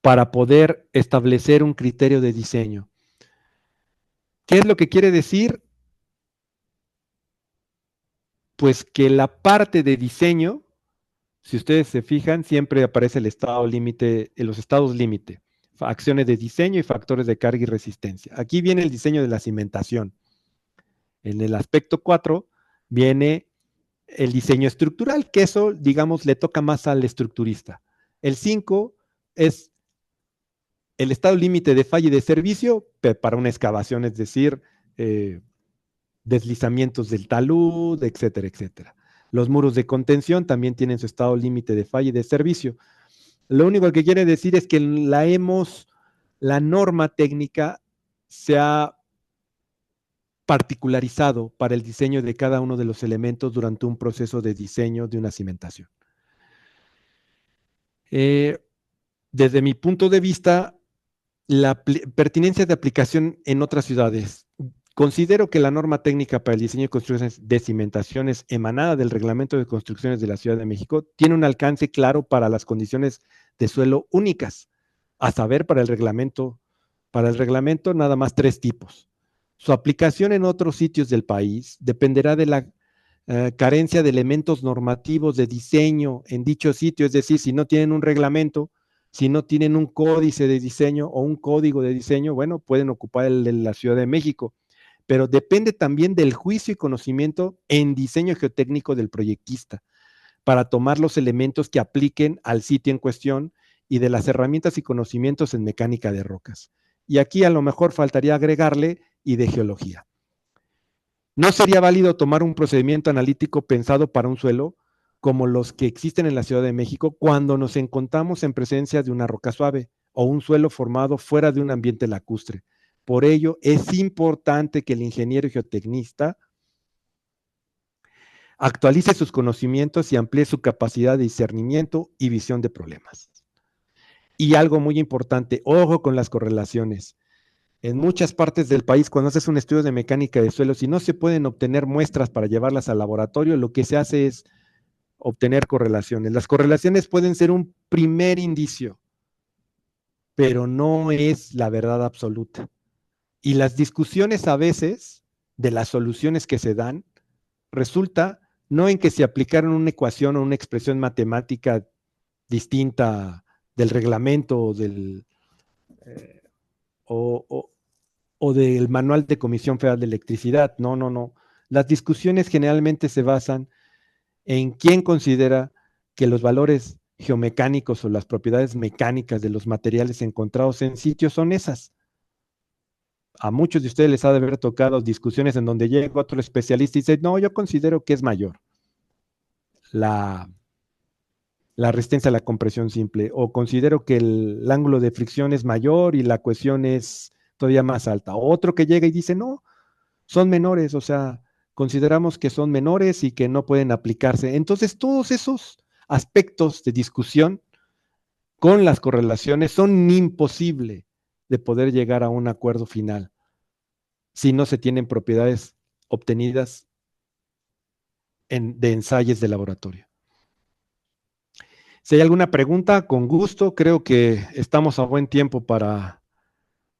S2: para poder establecer un criterio de diseño. ¿Qué es lo que quiere decir? Pues que la parte de diseño, si ustedes se fijan, siempre aparece el estado límite, en los estados límite, acciones de diseño y factores de carga y resistencia. Aquí viene el diseño de la cimentación. En el aspecto 4 viene el diseño estructural, que eso, digamos, le toca más al estructurista. El 5 es el estado límite de falla y de servicio para una excavación, es decir, deslizamientos del talud, etcétera, etcétera. Los muros de contención también tienen su estado límite de falla y de servicio. Lo único que quiere decir es que la norma técnica se ha particularizado para el diseño de cada uno de los elementos durante un proceso de diseño de una cimentación. Eh, Desde mi punto de vista, la pertinencia de aplicación en otras ciudades. Considero que la norma técnica para el diseño y construcciones de cimentaciones emanada del Reglamento de Construcciones de la Ciudad de México tiene un alcance claro para las condiciones de suelo únicas, a saber, para el reglamento nada más 3 tipos. Su aplicación en otros sitios del país dependerá de la carencia de elementos normativos de diseño en dicho sitio, es decir, si no tienen un reglamento, si no tienen un códice de diseño o un código de diseño, bueno, pueden ocupar el de la Ciudad de México, pero depende también del juicio y conocimiento en diseño geotécnico del proyectista para tomar los elementos que apliquen al sitio en cuestión y de las herramientas y conocimientos en mecánica de rocas. Y aquí a lo mejor faltaría agregarle y de geología. No sería válido tomar un procedimiento analítico pensado para un suelo como los que existen en la Ciudad de México cuando nos encontramos en presencia de una roca suave o un suelo formado fuera de un ambiente lacustre. Por ello, es importante que el ingeniero geotecnista actualice sus conocimientos y amplíe su capacidad de discernimiento y visión de problemas. Y algo muy importante, ojo con las correlaciones. En muchas partes del país, cuando haces un estudio de mecánica de suelos y no se pueden obtener muestras para llevarlas al laboratorio, lo que se hace es obtener correlaciones. Las correlaciones pueden ser un primer indicio, pero no es la verdad absoluta. Y las discusiones a veces de las soluciones que se dan resulta no en que se aplicaron una ecuación o una expresión matemática distinta del reglamento eh, o, o, o del manual de Comisión Federal de Electricidad. No, no, no. Las discusiones generalmente se basan en quién considera que los valores geomecánicos o las propiedades mecánicas de los materiales encontrados en sitio son esas. A muchos de ustedes les ha de haber tocado discusiones en donde llega otro especialista y dice, no, yo considero que es mayor la, la resistencia a la compresión simple, o considero que el ángulo de fricción es mayor y la cohesión es todavía más alta. O otro que llega y dice, no, son menores, o sea, consideramos que son menores y que no pueden aplicarse. Entonces, todos esos aspectos de discusión con las correlaciones son imposible de poder llegar a un acuerdo final si no se tienen propiedades obtenidas de ensayos de laboratorio. Si hay alguna pregunta, con gusto, creo que estamos a buen tiempo para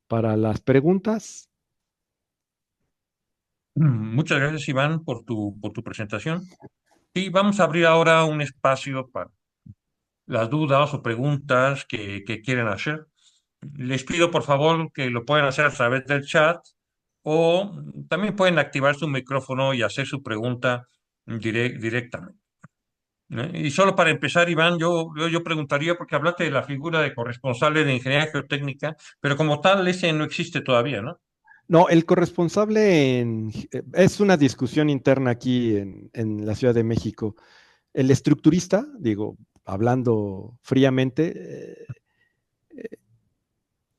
S2: las preguntas.
S1: Muchas gracias, Iván, por tu presentación. Y vamos a abrir ahora un espacio para las dudas o preguntas que quieren hacer. Les pido, por favor, que lo puedan hacer a través del chat o también pueden activar su micrófono y hacer su pregunta directamente. Y solo para empezar, Iván, yo preguntaría, porque hablaste de la figura de corresponsable de ingeniería geotécnica, pero como tal, ese no existe todavía, ¿no?
S2: No, el corresponsable es una discusión interna aquí en la Ciudad de México. El estructurista, digo, hablando fríamente,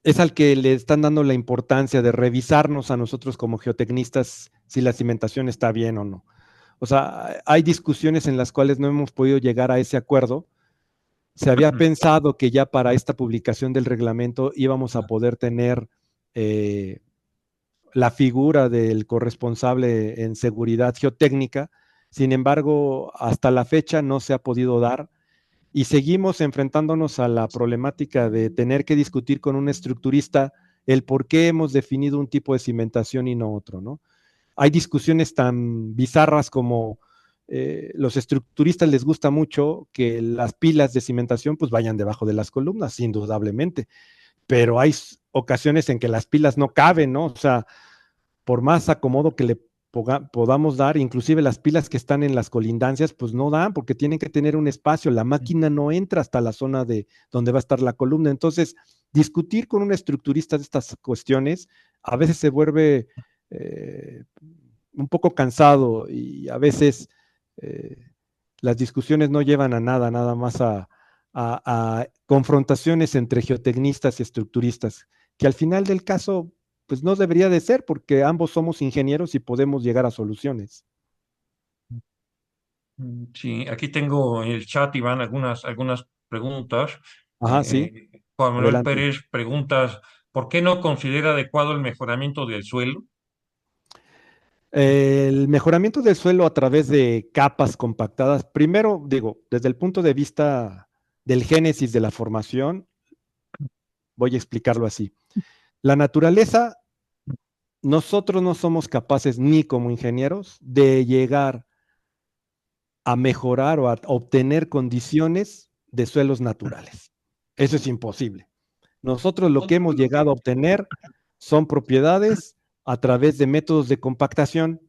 S2: es al que le están dando la importancia de revisarnos a nosotros como geotecnistas si la cimentación está bien o no. O sea, hay discusiones en las cuales no hemos podido llegar a ese acuerdo. Se había pensado que ya para esta publicación del reglamento íbamos a poder tener la figura del corresponsable en seguridad geotécnica. Sin embargo, hasta la fecha no se ha podido dar y seguimos enfrentándonos a la problemática de tener que discutir con un estructurista el por qué hemos definido un tipo de cimentación y no otro, ¿no? Hay discusiones tan bizarras como los estructuristas les gusta mucho que las pilas de cimentación pues vayan debajo de las columnas, indudablemente, pero hay ocasiones en que las pilas no caben, ¿no? O sea, por más acomodo que le podamos dar, inclusive las pilas que están en las colindancias, pues no dan porque tienen que tener un espacio, la máquina no entra hasta la zona de donde va a estar la columna. Entonces, discutir con un estructurista de estas cuestiones a veces se vuelve un poco cansado y a veces eh, las discusiones no llevan a nada, nada más a confrontaciones entre geotecnistas y estructuristas, que al final del caso pues no debería de ser porque ambos somos ingenieros y podemos llegar a soluciones.
S1: Sí, aquí tengo en el chat, Iván, algunas preguntas.
S2: Ajá, sí,
S1: Juan Manuel
S2: adelante.
S1: Pérez pregunta, ¿por qué no considera adecuado el mejoramiento del suelo?
S2: El mejoramiento del suelo a través de capas compactadas, primero digo, desde el punto de vista del génesis de la formación, voy a explicarlo así. La naturaleza, nosotros no somos capaces ni como ingenieros de llegar a mejorar o a obtener condiciones de suelos naturales. Eso es imposible. Nosotros lo que hemos llegado a obtener son propiedades a través de métodos de compactación.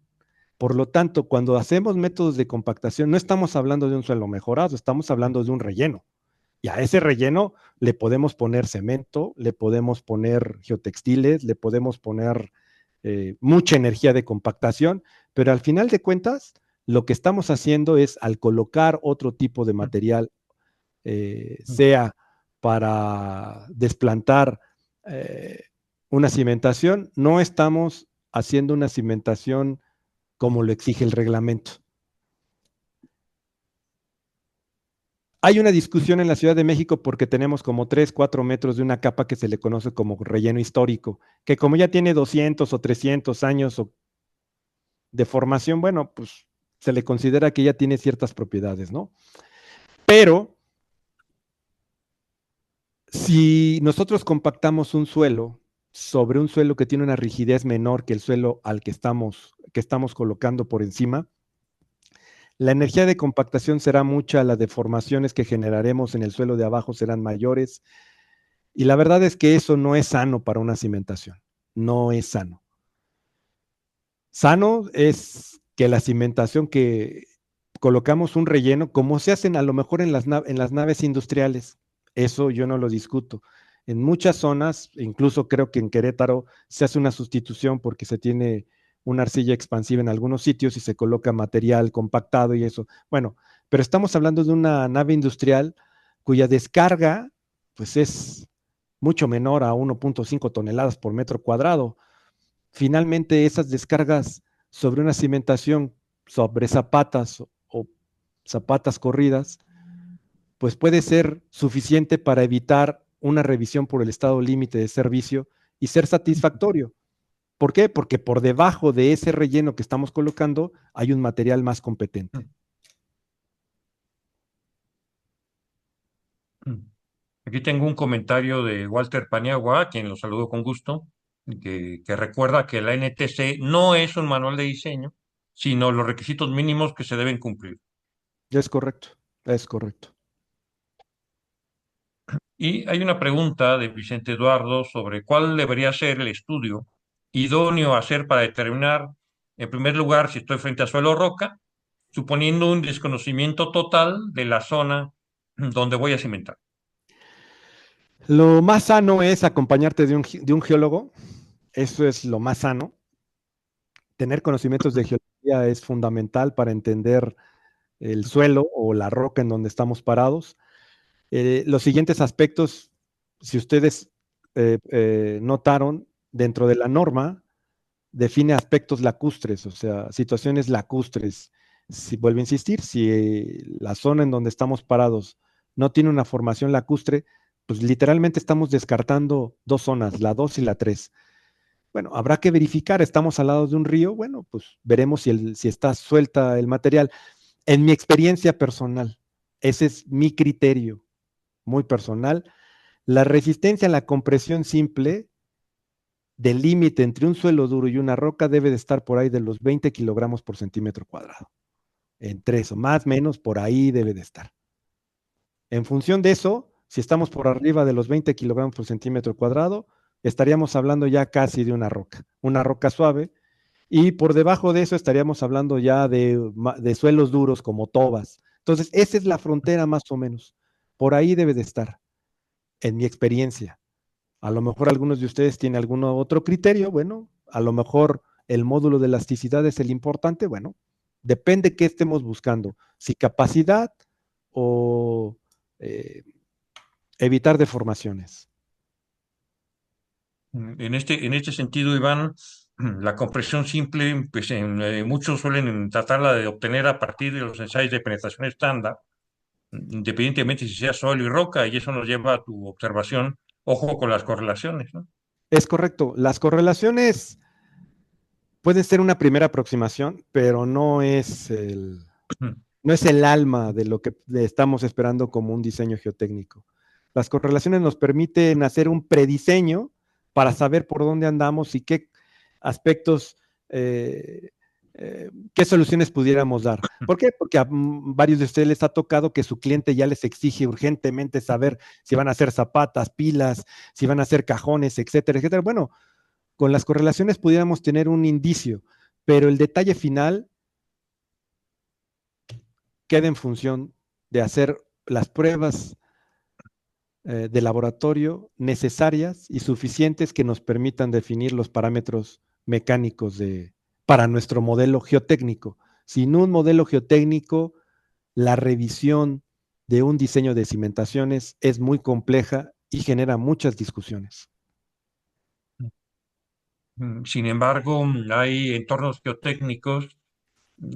S2: Por lo tanto, cuando hacemos métodos de compactación, no estamos hablando de un suelo mejorado, estamos hablando de un relleno. Y a ese relleno le podemos poner cemento, le podemos poner geotextiles, le podemos poner mucha energía de compactación, pero al final de cuentas, lo que estamos haciendo es al colocar otro tipo de material, sea para desplantar eh, una cimentación, no estamos haciendo una cimentación como lo exige el reglamento. Hay una discusión en la Ciudad de México porque tenemos como 3, 4 metros de una capa que se le conoce como relleno histórico, que como ya tiene 200 o 300 años de formación, bueno, pues se le considera que ya tiene ciertas propiedades, ¿no? Pero si nosotros compactamos un suelo, sobre un suelo que tiene una rigidez menor que el suelo al que estamos colocando por encima, la energía de compactación será mucha, las deformaciones que generaremos en el suelo de abajo serán mayores, y la verdad es que eso no es sano para una cimentación, no es sano. Sano es que la cimentación que colocamos un relleno, como se hacen a lo mejor en las naves industriales, eso yo no lo discuto. En muchas zonas, incluso creo que en Querétaro, se hace una sustitución porque se tiene una arcilla expansiva en algunos sitios y se coloca material compactado y eso. Bueno, pero estamos hablando de una nave industrial cuya descarga pues es mucho menor a 1.5 toneladas por metro cuadrado. Finalmente, esas descargas sobre una cimentación, sobre zapatas o zapatas corridas, pues puede ser suficiente para evitar una revisión por el estado límite de servicio y ser satisfactorio. ¿Por qué? Porque por debajo de ese relleno que estamos colocando hay un material más competente.
S1: Aquí tengo un comentario de Walter Paniagua, a quien lo saludo con gusto, que recuerda que la NTC no es un manual de diseño, sino los requisitos mínimos que se deben cumplir.
S2: Es correcto, es correcto.
S1: Y hay una pregunta de Vicente Eduardo sobre cuál debería ser el estudio idóneo a hacer para determinar, en primer lugar, si estoy frente a suelo o roca, suponiendo un desconocimiento total de la zona donde voy a cimentar.
S2: Lo más sano es acompañarte de un geólogo, eso es lo más sano. Tener conocimientos de geología es fundamental para entender el suelo o la roca en donde estamos parados. Los siguientes aspectos, si ustedes notaron, dentro de la norma define aspectos lacustres, o sea, situaciones lacustres. Si vuelvo a insistir, si la zona en donde estamos parados no tiene una formación lacustre, pues literalmente estamos descartando dos zonas, la 2 y la 3. Bueno, habrá que verificar, estamos al lado de un río, bueno, pues veremos si está suelta el material. En mi experiencia personal, ese es mi criterio muy personal, la resistencia a la compresión simple del límite entre un suelo duro y una roca debe de estar por ahí de los 20 kilogramos por centímetro cuadrado. Entre eso, más o menos por ahí debe de estar. En función de eso, si estamos por arriba de los 20 kilogramos por centímetro cuadrado, estaríamos hablando ya casi de una roca suave, y por debajo de eso estaríamos hablando ya de suelos duros como tobas. Entonces, esa es la frontera más o menos. Por ahí debe de estar, en mi experiencia. A lo mejor algunos de ustedes tienen algún otro criterio, bueno, a lo mejor el módulo de elasticidad es el importante, bueno, depende qué estemos buscando, si capacidad o eh, evitar deformaciones.
S1: En este sentido, Iván, la compresión simple, pues muchos suelen tratarla de obtener a partir de los ensayos de penetración estándar, independientemente si sea suelo y roca, y eso nos lleva a tu observación, ojo con las correlaciones, ¿no?
S2: Es correcto, las correlaciones pueden ser una primera aproximación, pero no es el alma de lo que estamos esperando como un diseño geotécnico. Las correlaciones nos permiten hacer un prediseño para saber por dónde andamos y qué aspectos, qué soluciones pudiéramos dar. ¿Por qué? Porque a varios de ustedes les ha tocado que su cliente ya les exige urgentemente saber si van a hacer zapatas, pilas, si van a hacer cajones, etcétera, etcétera. Bueno, con las correlaciones pudiéramos tener un indicio, pero el detalle final queda en función de hacer las pruebas de laboratorio necesarias y suficientes que nos permitan definir los parámetros mecánicos para nuestro modelo geotécnico. Sin un modelo geotécnico, la revisión de un diseño de cimentaciones es muy compleja y genera muchas discusiones.
S1: Sin embargo, hay entornos geotécnicos,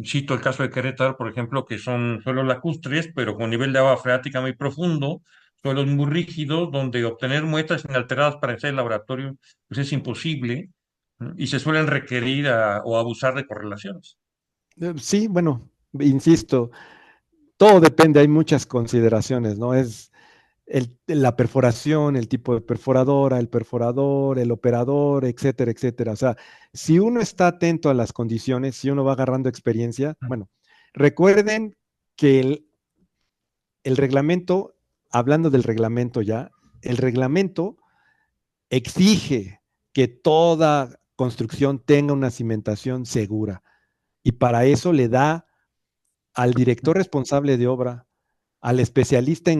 S1: cito el caso de Querétaro, por ejemplo, que son suelos lacustres, pero con nivel de agua freática muy profundo, suelos muy rígidos, donde obtener muestras inalteradas para ensayos de laboratorio pues es imposible, y se suelen requerir o abusar de correlaciones.
S2: Sí, bueno, insisto, todo depende, hay muchas consideraciones, ¿no? la perforación, el tipo de perforadora, el perforador, el operador, etcétera, etcétera. O sea, si uno está atento a las condiciones, si uno va agarrando experiencia, bueno, recuerden que el reglamento, hablando del reglamento ya, el reglamento exige que toda construcción tenga una cimentación segura y para eso le da al director responsable de obra, al especialista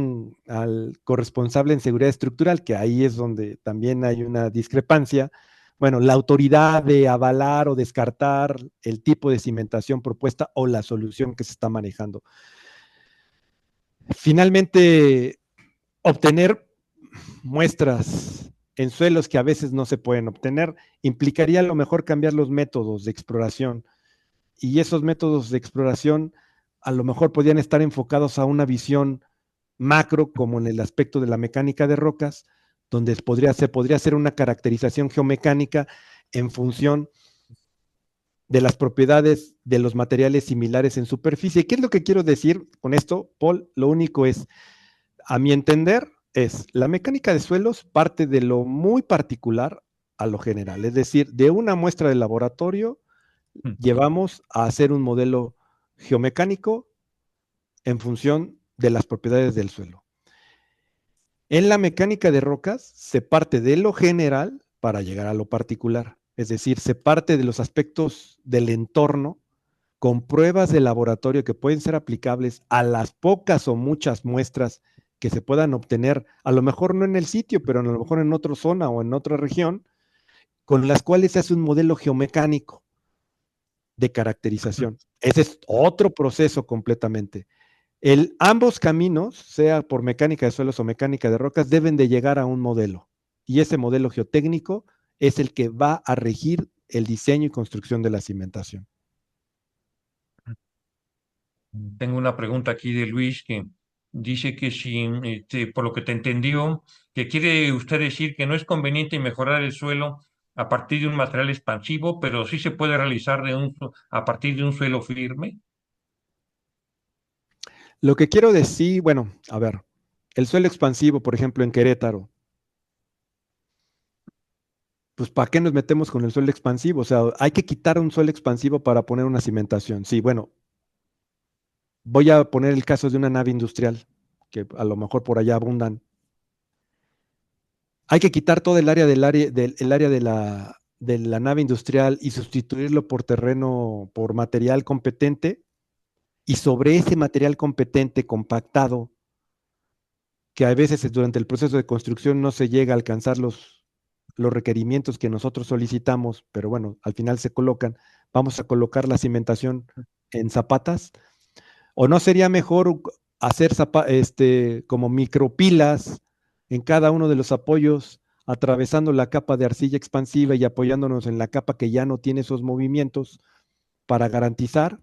S2: al corresponsable en seguridad estructural, que ahí es donde también hay una discrepancia, bueno, la autoridad de avalar o descartar el tipo de cimentación propuesta o la solución que se está manejando. Finalmente, obtener muestras en suelos que a veces no se pueden obtener implicaría a lo mejor cambiar los métodos de exploración y esos métodos de exploración a lo mejor podrían estar enfocados a una visión macro, como en el aspecto de la mecánica de rocas, donde se podría hacer una caracterización geomecánica en función de las propiedades de los materiales similares en superficie. ¿Qué es lo que quiero decir con esto, Paul? Lo único es, a mi entender, es la mecánica de suelos parte de lo muy particular a lo general, es decir, de una muestra de laboratorio llevamos a hacer un modelo geomecánico en función de las propiedades del suelo. En la mecánica de rocas se parte de lo general para llegar a lo particular, es decir, se parte de los aspectos del entorno con pruebas de laboratorio que pueden ser aplicables a las pocas o muchas muestras que se puedan obtener, a lo mejor no en el sitio, pero a lo mejor en otra zona o en otra región, con las cuales se hace un modelo geomecánico de caracterización. Ese es otro proceso completamente. Ambos caminos, sea por mecánica de suelos o mecánica de rocas, deben de llegar a un modelo. Y ese modelo geotécnico es el que va a regir el diseño y construcción de la cimentación.
S1: Tengo una pregunta aquí de Luis que dice que si, por lo que te entendió, que quiere usted decir que no es conveniente mejorar el suelo a partir de un material expansivo, pero sí se puede realizar a partir de un suelo firme.
S2: Lo que quiero decir, bueno, a ver, el suelo expansivo, por ejemplo, en Querétaro, pues ¿para qué nos metemos con el suelo expansivo? O sea, hay que quitar un suelo expansivo para poner una cimentación. Sí, bueno, voy a poner el caso de una nave industrial, que a lo mejor por allá abundan. Hay que quitar todo el área de la nave industrial y sustituirlo por terreno, por material competente, y sobre ese material competente compactado, que a veces durante el proceso de construcción no se llega a alcanzar los requerimientos que nosotros solicitamos, pero bueno, al final se colocan, vamos a colocar la cimentación en zapatas, o no sería mejor hacer como micropilas en cada uno de los apoyos, atravesando la capa de arcilla expansiva y apoyándonos en la capa que ya no tiene esos movimientos para garantizar.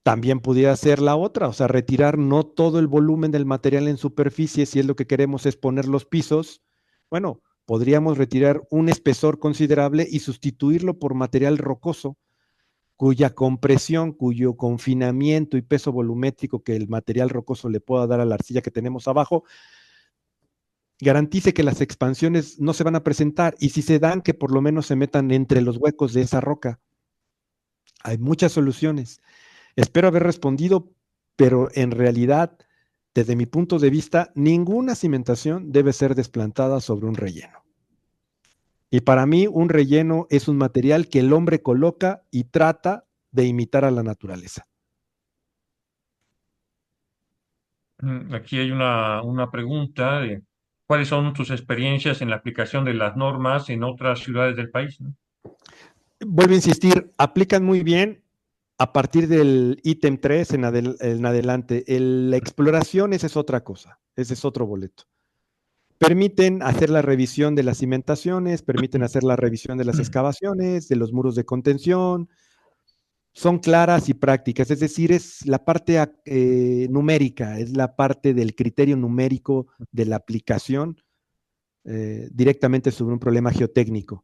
S2: También pudiera ser la otra, o sea, retirar no todo el volumen del material en superficie, si es lo que queremos es poner los pisos. Bueno, podríamos retirar un espesor considerable y sustituirlo por material rocoso, cuya compresión, cuyo confinamiento y peso volumétrico que el material rocoso le pueda dar a la arcilla que tenemos abajo, garantice que las expansiones no se van a presentar y si se dan, que por lo menos se metan entre los huecos de esa roca. Hay muchas soluciones. Espero haber respondido, pero en realidad, desde mi punto de vista, ninguna cimentación debe ser desplantada sobre un relleno. Y para mí, un relleno es un material que el hombre coloca y trata de imitar a la naturaleza.
S1: Aquí hay una pregunta de cuáles son tus experiencias en la aplicación de las normas en otras ciudades del país, ¿no?
S2: Vuelvo a insistir, aplican muy bien a partir del ítem 3 en adelante. La exploración, esa es otra cosa, ese es otro boleto. Permiten hacer la revisión de las cimentaciones, permiten hacer la revisión de las excavaciones, de los muros de contención, son claras y prácticas, es decir, es la parte numérica, es la parte del criterio numérico de la aplicación directamente sobre un problema geotécnico.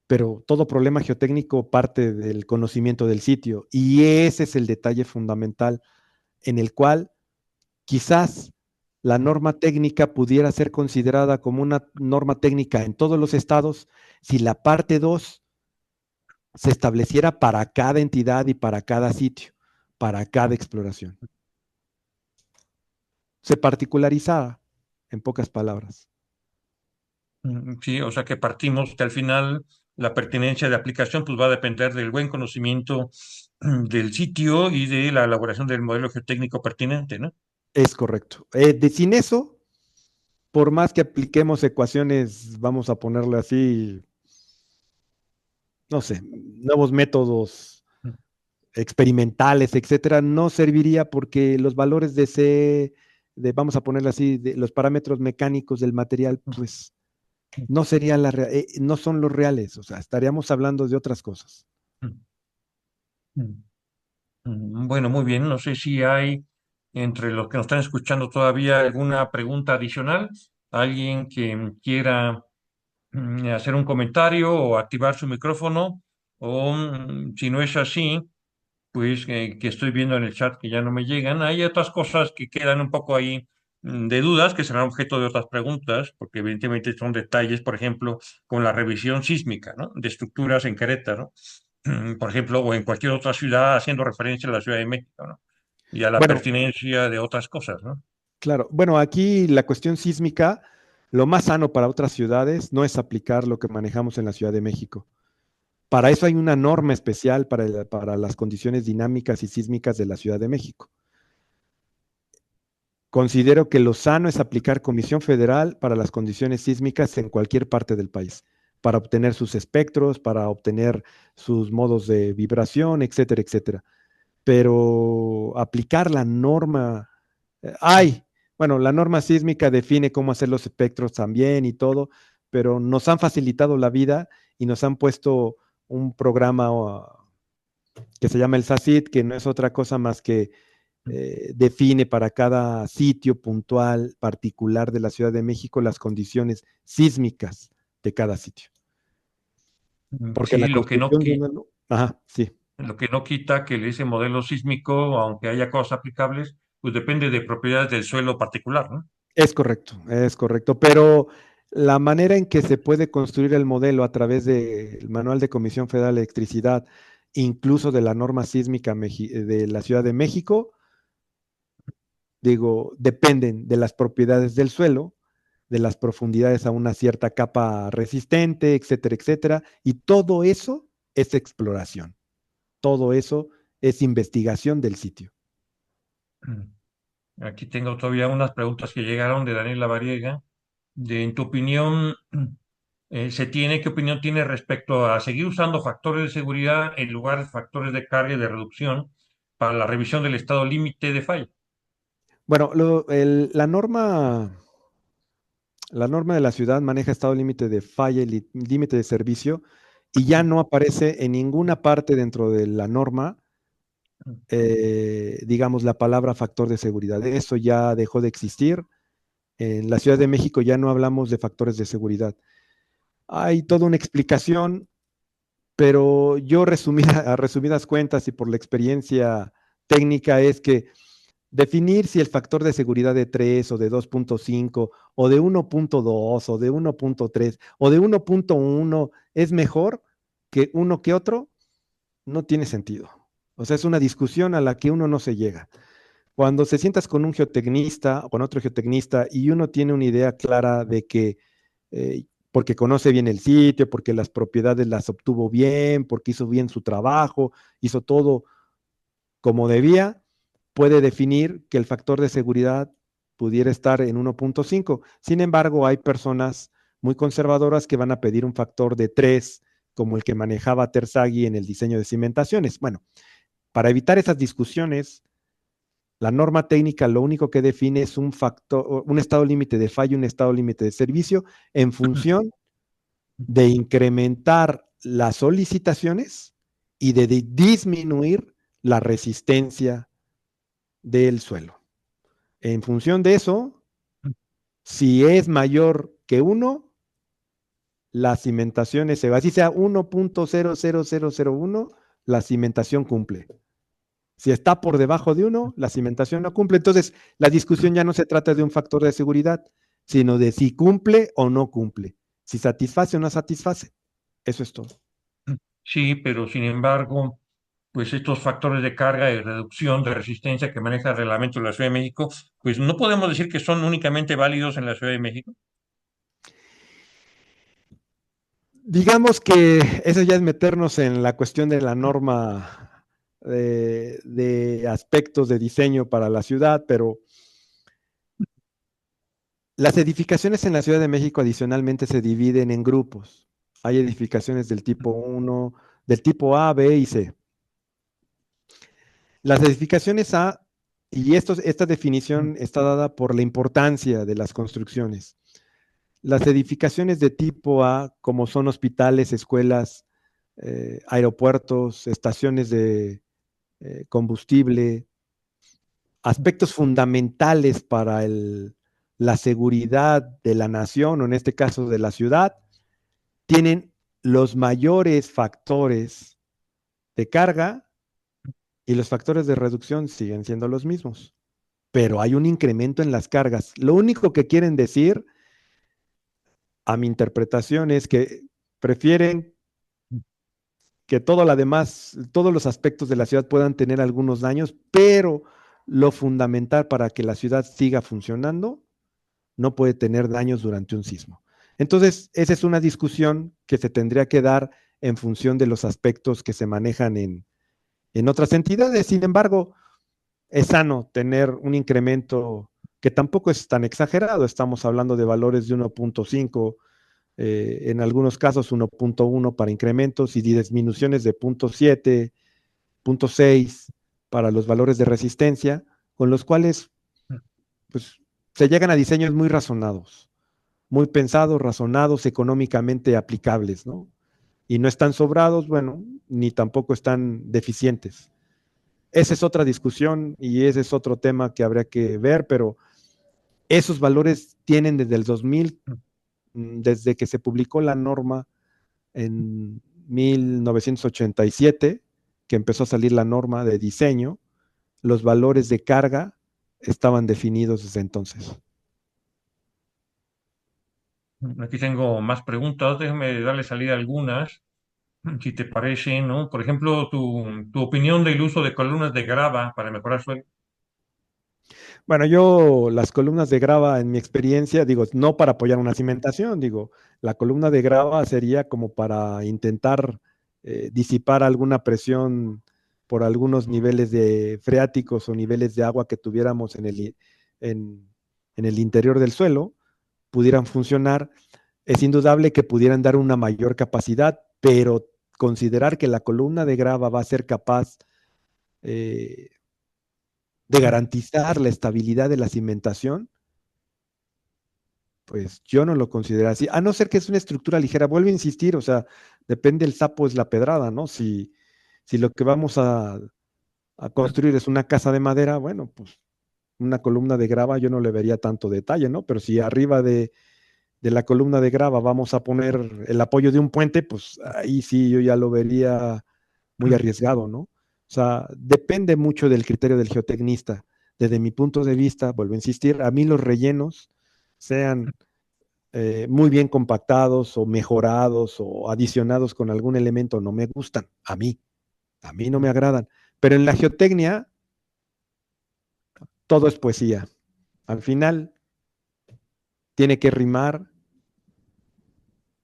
S2: Pero todo problema geotécnico parte del conocimiento del sitio y ese es el detalle fundamental en el cual quizás la norma técnica pudiera ser considerada como una norma técnica en todos los estados si la parte 2 se estableciera para cada entidad y para cada sitio, para cada exploración. Se particularizaba, en pocas palabras.
S1: Sí, o sea que partimos que al final la pertinencia de aplicación pues va a depender del buen conocimiento del sitio y de la elaboración del modelo geotécnico pertinente, ¿no?
S2: Es correcto. Sin eso, por más que apliquemos ecuaciones, vamos a ponerle así, no sé, nuevos métodos experimentales, etcétera, no serviría porque los valores de C, vamos a ponerle así, de los parámetros mecánicos del material, pues no serían no son los reales, o sea, estaríamos hablando de otras cosas.
S1: Bueno, muy bien. No sé si hay entre los que nos están escuchando todavía alguna pregunta adicional. Alguien que quiera hacer un comentario o activar su micrófono, o si no es así, pues que estoy viendo en el chat que ya no me llegan. Hay otras cosas que quedan un poco ahí de dudas, que serán objeto de otras preguntas, porque evidentemente son detalles, por ejemplo, con la revisión sísmica, ¿no? De estructuras en Querétaro, por ejemplo, o en cualquier otra ciudad, haciendo referencia a la Ciudad de México, ¿no? Y a la
S2: Bueno,
S1: pertinencia de otras cosas, ¿no?
S2: claro, bueno, aquí la cuestión sísmica, lo más sano para otras ciudades no es aplicar lo que manejamos en la Ciudad de México. Para eso hay una norma especial para las condiciones dinámicas y sísmicas de la Ciudad de México. Considero que lo sano es aplicar Comisión Federal para las condiciones sísmicas en cualquier parte del país, para obtener sus espectros, para obtener sus modos de vibración, etcétera, etcétera. Pero aplicar la norma, hay, bueno, la norma sísmica define cómo hacer los espectros también y todo, pero nos han facilitado la vida y nos han puesto un programa que se llama el SACID, que no es otra cosa más que define para cada sitio puntual particular de la Ciudad de México las condiciones sísmicas de cada sitio. Porque
S1: Sí,
S2: la construcción de una... Ajá, sí,
S1: lo que no quita que ese modelo sísmico, aunque haya cosas aplicables, pues depende de propiedades del suelo particular, ¿no?
S2: es correcto, pero la manera en que se puede construir el modelo a través del Manual de Comisión Federal de Electricidad, incluso de la norma sísmica de la Ciudad de México, digo, dependen de las propiedades del suelo, de las profundidades a una cierta capa resistente, etcétera, etcétera, y todo eso es exploración, todo eso es investigación del sitio.
S1: Aquí tengo todavía unas preguntas que llegaron de Daniela Variega. En tu opinión, ¿qué opinión tiene respecto a seguir usando factores de seguridad en lugar de factores de carga y de reducción para la revisión del estado límite de falla?
S2: Bueno, la norma de la ciudad maneja estado límite de falla y límite de servicio y ya no aparece en ninguna parte dentro de la norma, digamos, la palabra factor de seguridad. Eso ya dejó de existir. En la Ciudad de México ya no hablamos de factores de seguridad. Hay toda una explicación, pero yo a resumidas cuentas y por la experiencia técnica es que definir si el factor de seguridad de 3 o de 2.5 o de 1.2 o de 1.3 o de 1.1 es mejor que uno que otro, no tiene sentido. O sea, es una discusión a la que uno no se llega. Cuando se sientas con un geotecnista o con otro geotecnista y uno tiene una idea clara de que, porque conoce bien el sitio, porque las propiedades las obtuvo bien, porque hizo bien su trabajo, hizo todo como debía, puede definir que el factor de seguridad pudiera estar en 1.5. Sin embargo, hay personas muy conservadoras que van a pedir un factor de 3, como el que manejaba Terzaghi en el diseño de cimentaciones. Bueno, para evitar esas discusiones, la norma técnica lo único que define es un factor, un estado límite de falla, un estado límite de servicio en función de incrementar las solicitaciones y de disminuir la resistencia del suelo. En función de eso, si es mayor que 1, la cimentación se va. Así sea 1.00001, la cimentación cumple. Si está por debajo de 1, la cimentación no cumple. Entonces, la discusión ya no se trata de un factor de seguridad, sino de si cumple o no cumple, si satisface o no satisface. Eso es todo.
S1: Sí, pero sin embargo, pues estos factores de carga y reducción de resistencia que maneja el reglamento de la Ciudad de México, pues no podemos decir que son únicamente válidos en la Ciudad de México.
S2: Digamos que eso ya es meternos en la cuestión de la norma de aspectos de diseño para la ciudad, pero las edificaciones en la Ciudad de México adicionalmente se dividen en grupos. Hay edificaciones del tipo 1, del tipo A, B y C. Las edificaciones A, y esta definición está dada por la importancia de las construcciones. Las edificaciones de tipo A, como son hospitales, escuelas, aeropuertos, estaciones de combustible, aspectos fundamentales para la seguridad de la nación, o en este caso de la ciudad, tienen los mayores factores de carga y los factores de reducción siguen siendo los mismos, pero hay un incremento en las cargas. Lo único que quieren decir, a mi interpretación, es que prefieren que todos los aspectos de la ciudad puedan tener algunos daños, pero lo fundamental para que la ciudad siga funcionando no puede tener daños durante un sismo. Entonces, esa es una discusión que se tendría que dar en función de los aspectos que se manejan en otras entidades. Sin embargo, es sano tener un incremento que tampoco es tan exagerado. Estamos hablando de valores de 1.5, en algunos casos 1.1 para incrementos y disminuciones de 0.7, 0.6 para los valores de resistencia, con los cuales pues, se llegan a diseños muy razonados, muy pensados, razonados, económicamente aplicables, ¿no? Y no están sobrados, bueno, ni tampoco están deficientes. Esa es otra discusión y ese es otro tema que habría que ver, pero esos valores tienen desde el 2000, desde que se publicó la norma en 1987, que empezó a salir la norma de diseño, los valores de carga estaban definidos desde entonces.
S1: Aquí tengo más preguntas, déjame darle salida a algunas, si te parece, ¿no? Por ejemplo, tu opinión del uso de columnas de grava para mejorar suelo.
S2: Bueno, yo las columnas de grava, en mi experiencia, digo, no para apoyar una cimentación, digo, la columna de grava sería como para intentar disipar alguna presión por algunos niveles de freáticos o niveles de agua que tuviéramos en, en el interior del suelo, pudieran funcionar. Es indudable que pudieran dar una mayor capacidad, pero considerar que la columna de grava va a ser capaz eh, de garantizar la estabilidad de la cimentación, pues yo no lo considero así, a no ser que es una estructura ligera. Vuelvo a insistir, o sea, depende el sapo es la pedrada, ¿no? Si lo que vamos a construir es una casa de madera, bueno, pues una columna de grava yo no le vería tanto detalle, ¿no? Pero si arriba de la columna de grava vamos a poner el apoyo de un puente, pues ahí sí yo ya lo vería muy arriesgado, ¿no? O sea, depende mucho del criterio del geotecnista. Desde mi punto de vista, vuelvo a insistir, a mí los rellenos, sean muy bien compactados o mejorados o adicionados con algún elemento, no me gustan. A mí no me agradan. Pero en la geotecnia, todo es poesía. Al final, tiene que rimar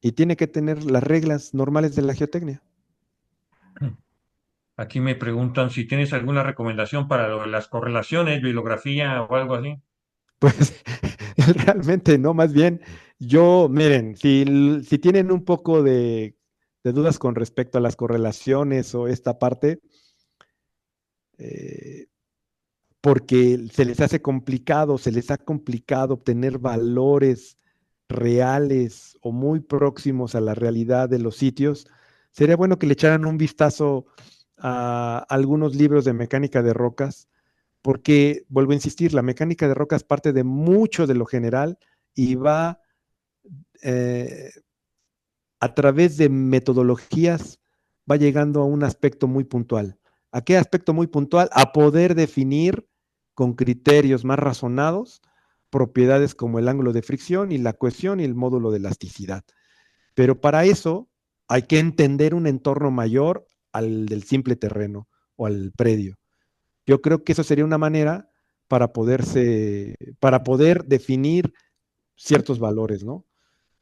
S2: y tiene que tener las reglas normales de la geotecnia.
S1: Aquí me preguntan si tienes alguna recomendación para lo de las correlaciones, bibliografía o algo así.
S2: Pues realmente no, más bien yo, miren, si tienen un poco de dudas con respecto a las correlaciones o esta parte, eh, porque se les ha complicado obtener valores reales o muy próximos a la realidad de los sitios, sería bueno que le echaran un vistazo a algunos libros de mecánica de rocas, porque, vuelvo a insistir, la mecánica de rocas parte de mucho de lo general y va eh, a través de metodologías, va llegando a un aspecto muy puntual. ¿A qué aspecto muy puntual? A poder definir con criterios más razonados propiedades como el ángulo de fricción y la cohesión y el módulo de elasticidad. Pero para eso hay que entender un entorno mayor al del simple terreno o al predio. Yo creo que eso sería una manera para poder definir ciertos valores, ¿no?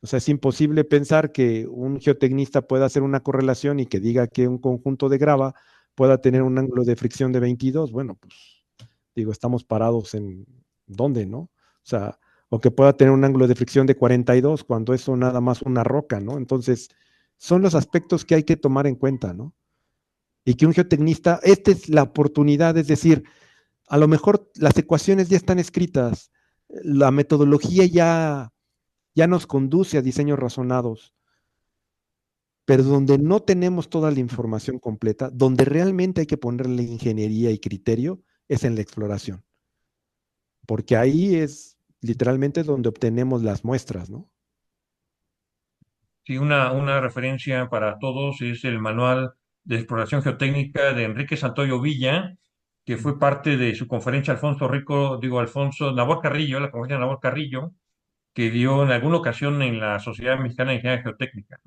S2: O sea, es imposible pensar que un geotecnista pueda hacer una correlación y que diga que un conjunto de grava pueda tener un ángulo de fricción de 22. Bueno, pues digo, estamos parados en dónde, ¿no? O sea, o que pueda tener un ángulo de fricción de 42 cuando eso nada más una roca, ¿no? Entonces, son los aspectos que hay que tomar en cuenta, ¿no? Y que un geotecnista, esta es la oportunidad, es decir, a lo mejor las ecuaciones ya están escritas, la metodología ya nos conduce a diseños razonados, pero donde no tenemos toda la información completa, donde realmente hay que ponerle ingeniería y criterio, es en la exploración, porque ahí es literalmente donde obtenemos las muestras, ¿no?
S1: Sí, una referencia para todos es el Manual de Exploración Geotécnica de Enrique Santoyo Villa, que fue parte de su conferencia Alfonso Nabor Carrillo, la conferencia Nabor Carrillo, que dio en alguna ocasión en la Sociedad Mexicana de Ingeniería Geotécnica.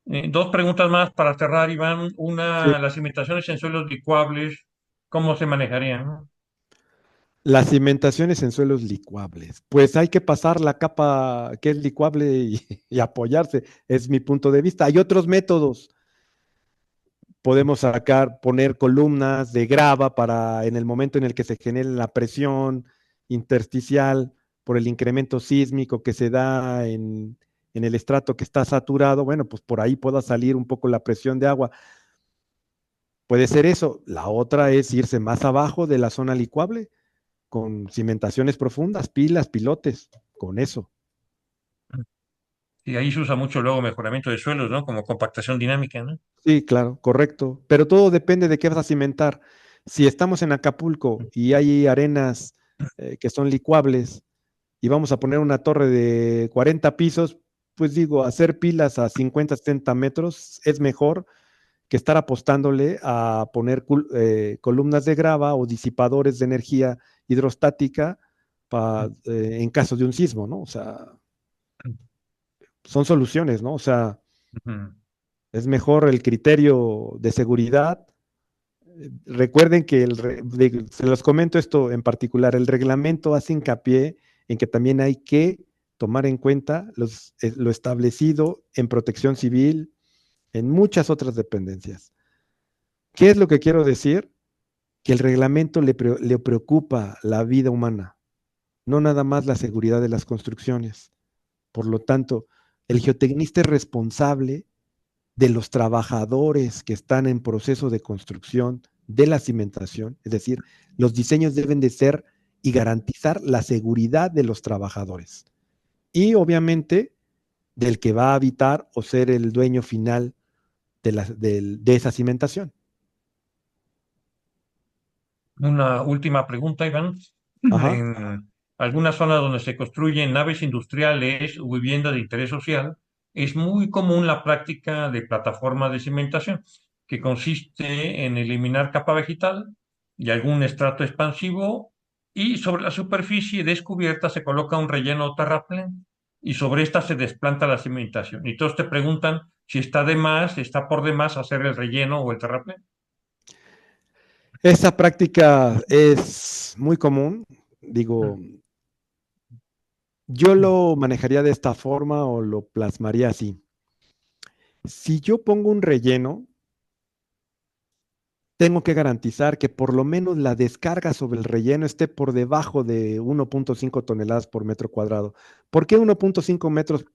S1: Dos preguntas más para cerrar, Iván.
S2: Sí.
S1: Una, las cimentaciones en suelos licuables, ¿cómo se manejarían?
S2: Las cimentaciones en suelos licuables. Pues hay que pasar la capa que es licuable y apoyarse, es mi punto de vista. Hay otros métodos. Podemos sacar, poner columnas de grava para en el momento en el que se genere la presión intersticial por el incremento sísmico que se da en el estrato que está saturado. Bueno, pues por ahí pueda salir un poco la presión de agua. Puede ser eso. La otra es irse más abajo de la zona licuable con cimentaciones profundas, pilas, pilotes, con eso.
S1: Y ahí se usa mucho luego mejoramiento de suelos, ¿no? Como compactación dinámica, ¿no?
S2: Sí, claro, correcto. Pero todo depende de qué vas a cimentar. Si estamos en Acapulco y hay arenas que son licuables y vamos a poner una torre de 40 pisos, pues digo, hacer pilas a 50, 70 metros es mejor que estar apostándole a poner columnas de grava o disipadores de energía hidrostática en caso de un sismo, ¿no? O sea, son soluciones, ¿no? O sea,
S1: Ujú.
S2: es mejor el criterio de seguridad. Recuerden que se los comento esto en particular, el reglamento hace hincapié en que también hay que tomar en cuenta lo establecido en protección civil, en muchas otras dependencias. ¿Qué es lo que quiero decir? Que el reglamento le preocupa la vida humana, no nada más la seguridad de las construcciones. Por lo tanto, el geotecnista es responsable de los trabajadores que están en proceso de construcción de la cimentación, es decir, los diseños deben de ser y garantizar la seguridad de los trabajadores y obviamente del que va a habitar o ser el dueño final de esa cimentación.
S1: Una última pregunta, Iván.
S2: Ajá,
S1: En algunas zonas donde se construyen naves industriales o viviendas de interés social, es muy común la práctica de plataformas de cimentación, que consiste en eliminar capa vegetal y algún estrato expansivo, y sobre la superficie descubierta se coloca un relleno o terraplén, y sobre esta se desplanta la cimentación. Y todos te preguntan si está de más, si está por demás hacer el relleno o el terraplén.
S2: esa práctica es muy común. Digo, yo lo manejaría de esta forma o lo plasmaría así. Si yo pongo un relleno, tengo que garantizar que por lo menos la descarga sobre el relleno esté por debajo de 1.5 toneladas por metro cuadrado. ¿Por qué 1.5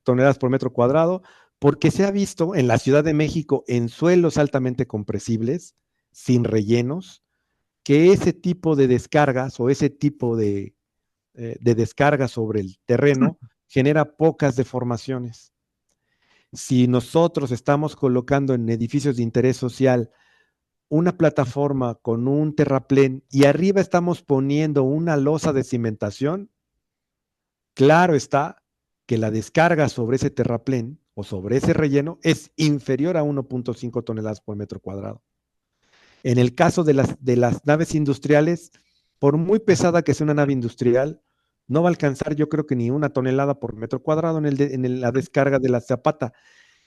S2: toneladas por metro cuadrado? Porque se ha visto en la Ciudad de México en suelos altamente compresibles, sin rellenos, que ese tipo de descargas o ese tipo de descarga sobre el terreno genera pocas deformaciones. Si nosotros estamos colocando en edificios de interés social una plataforma con un terraplén y arriba estamos poniendo una losa de cimentación, claro está que la descarga sobre ese terraplén o sobre ese relleno es inferior a 1.5 toneladas por metro cuadrado. En el caso de las naves industriales, por muy pesada que sea una nave industrial, no va a alcanzar yo creo que ni 1 tonelada por metro cuadrado la descarga de la zapata.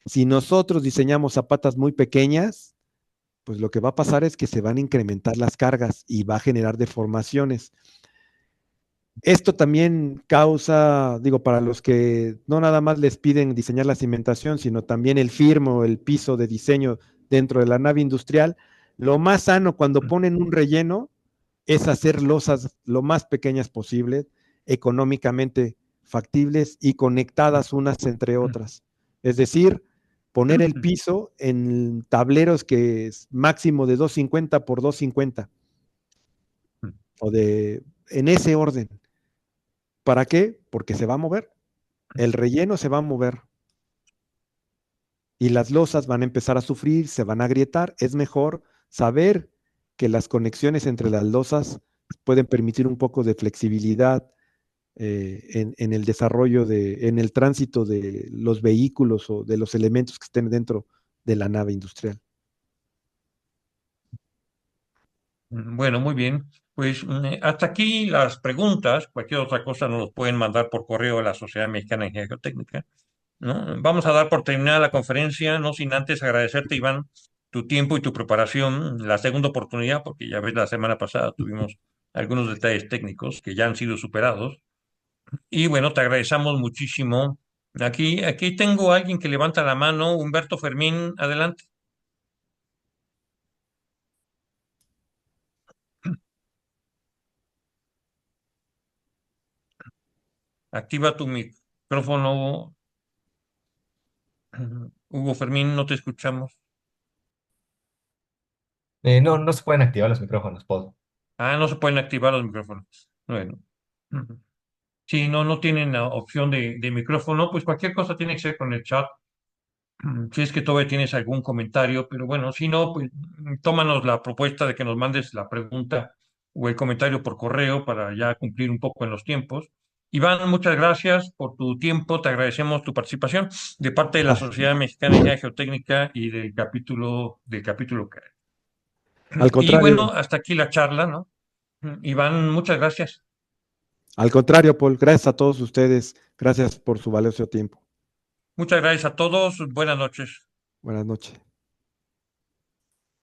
S2: Si nosotros diseñamos zapatas muy pequeñas, pues lo que va a pasar es que se van a incrementar las cargas y va a generar deformaciones. Esto también causa, digo, para los que no nada más les piden diseñar la cimentación, sino también el firmo, el piso de diseño dentro de la nave industrial, lo más sano cuando ponen un relleno es hacer losas lo más pequeñas posibles, económicamente factibles y conectadas unas entre otras. Es decir, poner el piso en tableros que es máximo de 250 por 250 o en ese orden. ¿Para qué? Porque se va a mover. El relleno se va a mover y las losas van a empezar a sufrir, se van a agrietar. Es mejor saber que las conexiones entre las losas pueden permitir un poco de flexibilidad en el desarrollo en el tránsito de los vehículos o de los elementos que estén dentro de la nave industrial.
S1: Bueno, muy bien. Pues hasta aquí las preguntas. Cualquier otra cosa nos los pueden mandar por correo a la Sociedad Mexicana de Ingeniería Geotécnica, ¿no? Vamos a dar por terminada la conferencia, no sin antes agradecerte, Iván, tu tiempo y tu preparación, la segunda oportunidad, porque ya ves, la semana pasada tuvimos algunos detalles técnicos que ya han sido superados. Y bueno, te agradecemos muchísimo. Aquí tengo a alguien que levanta la mano, Humberto Fermín, adelante. Activa tu micrófono. Hugo Fermín, no te escuchamos.
S3: No, no se pueden activar los micrófonos, Paul.
S1: Ah, no se pueden activar los micrófonos. Bueno. Si no tienen la opción de micrófono, pues cualquier cosa tiene que ser con el chat. Si es que todavía tienes algún comentario, pero bueno, si no, pues tómanos la propuesta de que nos mandes la pregunta o el comentario por correo para ya cumplir un poco en los tiempos. Iván, muchas gracias por tu tiempo, te agradecemos tu participación de parte de la
S2: Ah,
S1: Sociedad Mexicana de Ingeniería Geotécnica y del capítulo que.
S2: al
S1: Y
S2: contrario,
S1: bueno, hasta aquí la charla, ¿no? Iván, muchas gracias.
S2: al contrario, Paul, gracias a todos ustedes, gracias por su valioso tiempo.
S1: Muchas gracias a todos, buenas noches.
S2: Buenas noches.